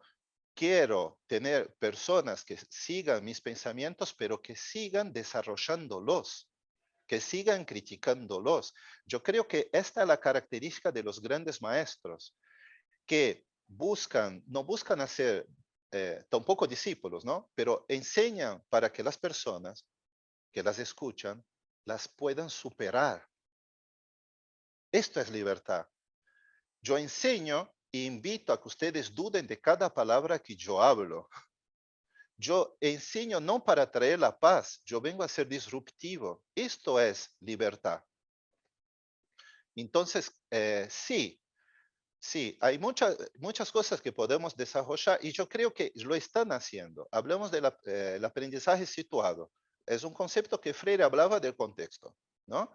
S3: quiero tener personas que sigan mis pensamientos, pero que sigan desarrollándolos, que sigan criticándolos. Yo creo que esta es la característica de los grandes maestros, que no buscan hacer tampoco discípulos, ¿no? Pero enseñan para que las personas que las escuchan las puedan superar. Esto es libertad. Yo enseño e invito a que ustedes duden de cada palabra que yo hablo. Yo enseño no para traer la paz, yo vengo a ser disruptivo. Esto es libertad. Entonces, sí, hay muchas cosas que podemos desarrollar y yo creo que lo están haciendo. Hablamos del aprendizaje situado. Es un concepto que Freire hablaba del contexto, ¿no?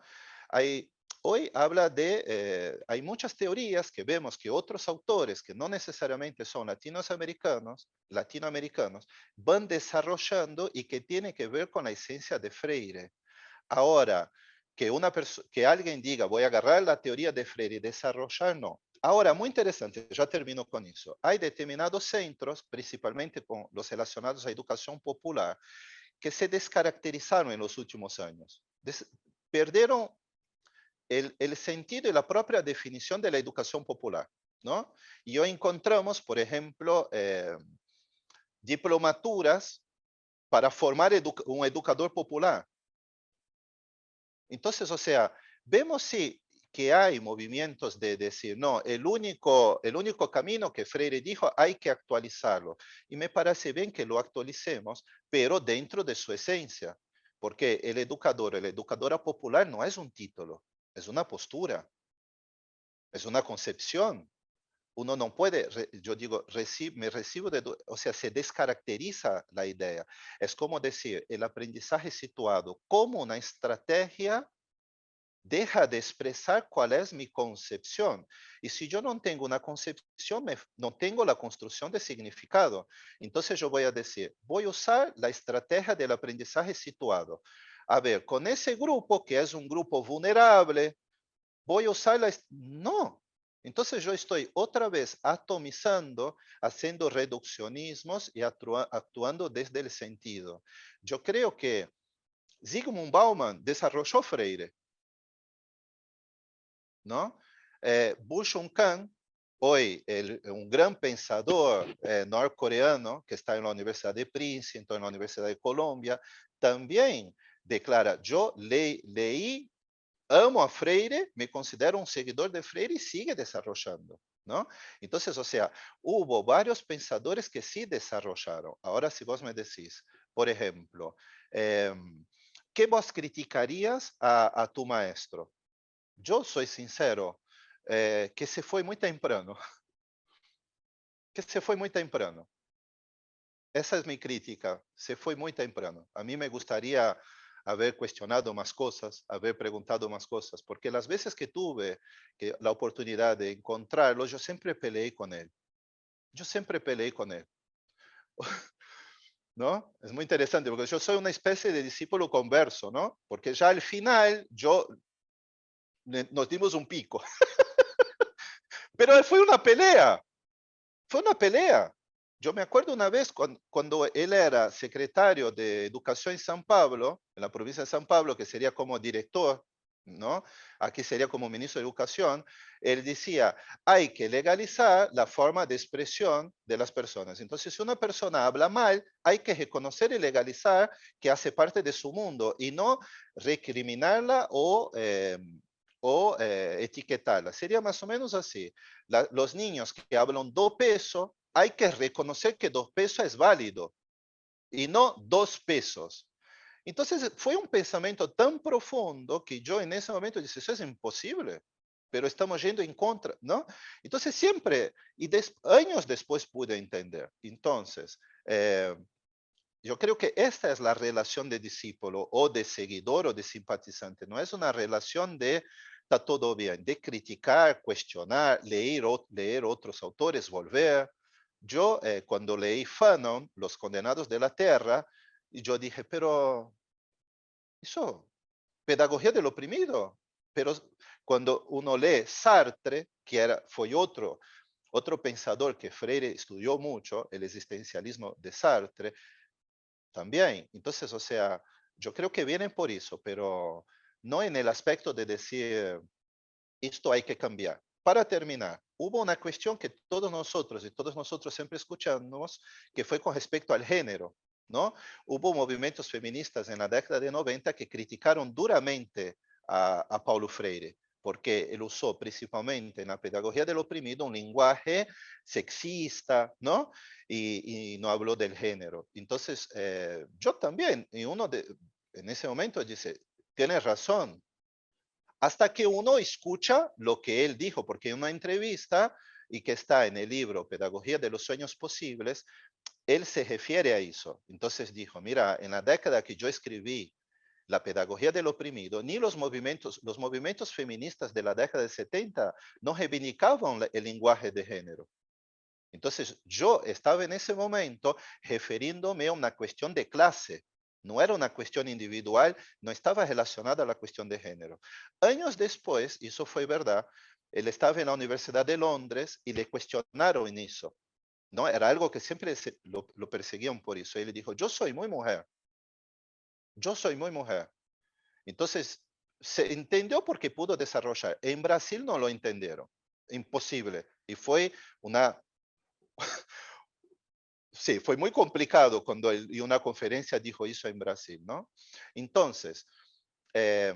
S3: Hoy hay muchas teorías que vemos que otros autores que no necesariamente son latinoamericanos, van desarrollando y que tiene que ver con la esencia de Freire. Ahora, que alguien diga, voy a agarrar la teoría de Freire y desarrollar, no. Ahora, muy interesante, ya termino con eso. Hay determinados centros, principalmente con los relacionados a educación popular, que se descaracterizaron en los últimos años. Perdieron el sentido y la propia definición de la educación popular, ¿no? Y hoy encontramos, por ejemplo, diplomaturas para formar un educador popular. Entonces, o sea, vemos sí que hay movimientos de decir, no, el único camino que Freire dijo hay que actualizarlo. Y me parece bien que lo actualicemos, pero dentro de su esencia. Porque el educador, la educadora popular no es un título, es una postura, es una concepción. Uno no puede, yo digo, me recibo o sea, se descaracteriza la idea. Es como decir, el aprendizaje situado como una estrategia deja de expresar cuál es mi concepción. Y si yo no tengo una concepción, no tengo la construcción de significado. Entonces yo voy a decir, voy a usar la estrategia del aprendizaje situado. A ver, con ese grupo, que es un grupo vulnerable, voy a usar No. Entonces yo estoy otra vez atomizando, haciendo reduccionismos y actuando desde el sentido. Yo creo que Zygmunt Bauman desarrolló Freire, ¿no? Byung-Chul Khan, hoy un gran pensador norcoreano que está en la Universidad de Princeton, en la Universidad de Colombia, también declara, yo leí, amo a Freire, me considero un seguidor de Freire y sigue desarrollando, ¿no? Entonces, o sea, hubo varios pensadores que sí desarrollaron. Ahora, si vos me decís, por ejemplo, ¿qué vos criticarías a tu maestro? Yo soy sincero, que se fue muy temprano, que se fue muy temprano. Esa es mi crítica, se fue muy temprano. A mí me gustaría haber cuestionado más cosas, haber preguntado más cosas, porque las veces que tuve la oportunidad de encontrarlo, yo siempre peleé con él. Yo siempre peleé con él. ¿No? Es muy interesante, porque yo soy una especie de discípulo converso, ¿no? Porque ya al final nos dimos un pico. Pero fue una pelea. Fue una pelea. Yo me acuerdo una vez cuando él era secretario de Educación en San Pablo, en la provincia de San Pablo, que sería como director, ¿no? Aquí sería como ministro de Educación, él decía, hay que legalizar la forma de expresión de las personas. Entonces, si una persona habla mal, hay que reconocer y legalizar que hace parte de su mundo y no recriminarla o etiquetarla. Sería más o menos así. Los niños que hablan 2 pesos, hay que reconocer que 2 pesos es válido y no 2 pesos. Entonces fue un pensamiento tan profundo que yo en ese momento dije, eso es imposible, pero estamos yendo en contra, ¿no? Entonces siempre, y años después pude entender. Entonces, yo creo que esta es la relación de discípulo o de seguidor o de simpatizante, no es una relación de está todo bien, de criticar, cuestionar, leer otros autores, volver. Yo cuando leí Fanon, Los Condenados de la Tierra, yo dije, pero eso, pedagogía del oprimido. Pero cuando uno lee Sartre, que fue otro pensador que Freire estudió mucho, el existencialismo de Sartre, también. Entonces, o sea, yo creo que vienen por eso, pero no en el aspecto de decir, esto hay que cambiar. Para terminar, hubo una cuestión que todos nosotros siempre escuchamos, que fue con respecto al género, ¿no? Hubo movimientos feministas en la década de 90 que criticaron duramente a Paulo Freire, porque él usó principalmente en la pedagogía del oprimido un lenguaje sexista, ¿no? Y no habló del género. Entonces, yo también, en ese momento dice, tienes razón, hasta que uno escucha lo que él dijo, porque en una entrevista y que está en el libro Pedagogía de los Sueños Posibles, él se refiere a eso. Entonces dijo, mira, en la década que yo escribí la pedagogía del oprimido, ni los movimientos feministas de la década de 70 no reivindicaban el lenguaje de género. Entonces yo estaba en ese momento refiriéndome a una cuestión de clase, no era una cuestión individual, no estaba relacionada a la cuestión de género. Años después, eso fue verdad, él estaba en la Universidad de Londres y le cuestionaron en eso, ¿no? Era algo que siempre lo perseguían por eso. Él dijo, yo soy muy mujer, yo soy muy mujer. Entonces, se entendió porque pudo desarrollar. En Brasil no lo entendieron, imposible. Y fue una sí, fue muy complicado cuando él en una conferencia dijo eso en Brasil, ¿no? Entonces, eh,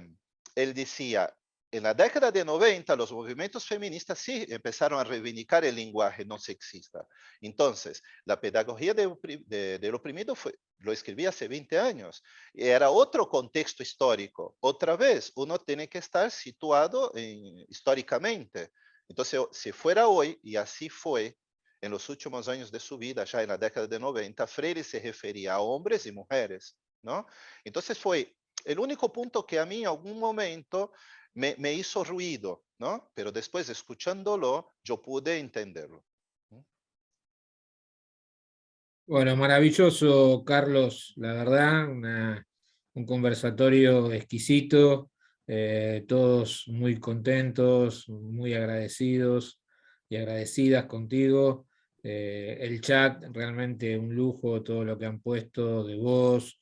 S3: él decía, en la década de 90 los movimientos feministas sí empezaron a reivindicar el lenguaje no sexista. Entonces, la pedagogía del oprimido lo escribí hace 20 años. Era otro contexto histórico. Otra vez, uno tiene que estar situado históricamente. Entonces, si fuera hoy, y así fue, en los últimos años de su vida, ya en la década de 90, Freire se refería a hombres y mujeres, ¿no? Entonces fue el único punto que a mí en algún momento me hizo ruido, ¿no? Pero después escuchándolo, yo pude entenderlo.
S1: Bueno, maravilloso, Carlos, la verdad, un conversatorio exquisito, todos muy contentos, muy agradecidos y agradecidas contigo. El chat, realmente un lujo, todo lo que han puesto de vos,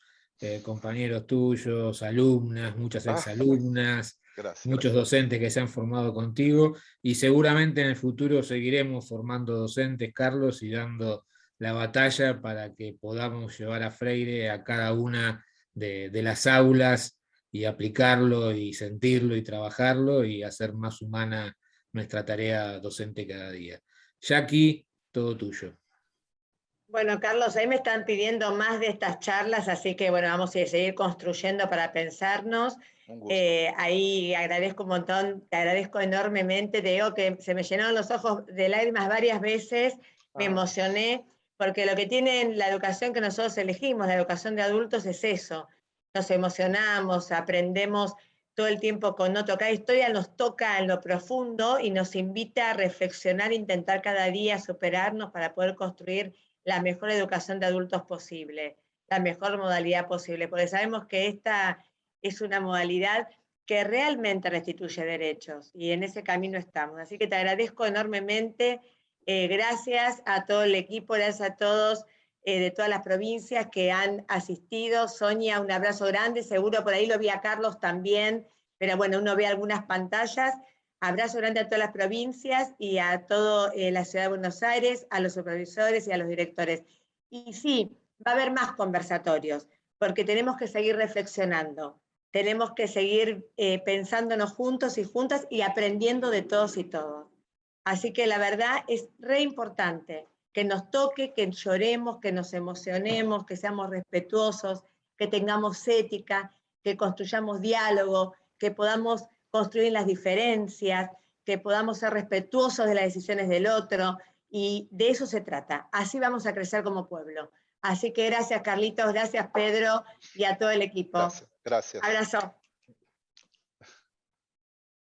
S1: compañeros tuyos, alumnas, muchas
S3: Ah,
S1: exalumnas, muchos
S3: gracias.
S1: docentes que se han formado contigo y seguramente en el futuro seguiremos formando docentes, Carlos, y dando la batalla para que podamos llevar a Freire a cada una de las aulas y aplicarlo y sentirlo y trabajarlo y hacer más humana nuestra tarea docente cada día. Jackie, todo tuyo.
S2: Bueno, Carlos, ahí me están pidiendo más de estas charlas, así que bueno, vamos a seguir construyendo para pensarnos.
S3: Un gusto.
S2: Ahí agradezco un montón, te agradezco enormemente, te digo que se me llenaron los ojos de lágrimas varias veces, me
S3: Ah,
S2: emocioné, porque lo que tiene la educación que nosotros elegimos, la educación de adultos, es eso. Nos emocionamos, aprendemos todo el tiempo con otro. Cada historia nos toca en lo profundo y nos invita a reflexionar, intentar cada día superarnos para poder construir la mejor educación de adultos posible, la mejor modalidad posible, porque sabemos que esta es una modalidad que realmente restituye derechos, y en ese camino estamos. Así que te agradezco enormemente, gracias a todo el equipo, gracias a todos de todas las provincias que han asistido. Sonia, un abrazo grande, seguro por ahí lo vi a Carlos también, pero bueno, uno ve algunas pantallas. Abrazo grande a todas las provincias y a toda la ciudad de Buenos Aires, a los supervisores y a los directores. Y sí, va a haber más conversatorios, porque tenemos que seguir reflexionando, tenemos que seguir pensándonos juntos y juntas y aprendiendo de todos y todos. Así que la verdad es re importante que nos toque, que lloremos, que nos emocionemos, que seamos respetuosos, que tengamos ética, que construyamos diálogo, que podamos construir las diferencias, que podamos ser respetuosos de las decisiones del otro, y de eso se trata. Así vamos a crecer como pueblo. Así que gracias, Carlitos, gracias, Pedro, y a todo el equipo.
S3: Gracias. Gracias.
S2: Abrazo.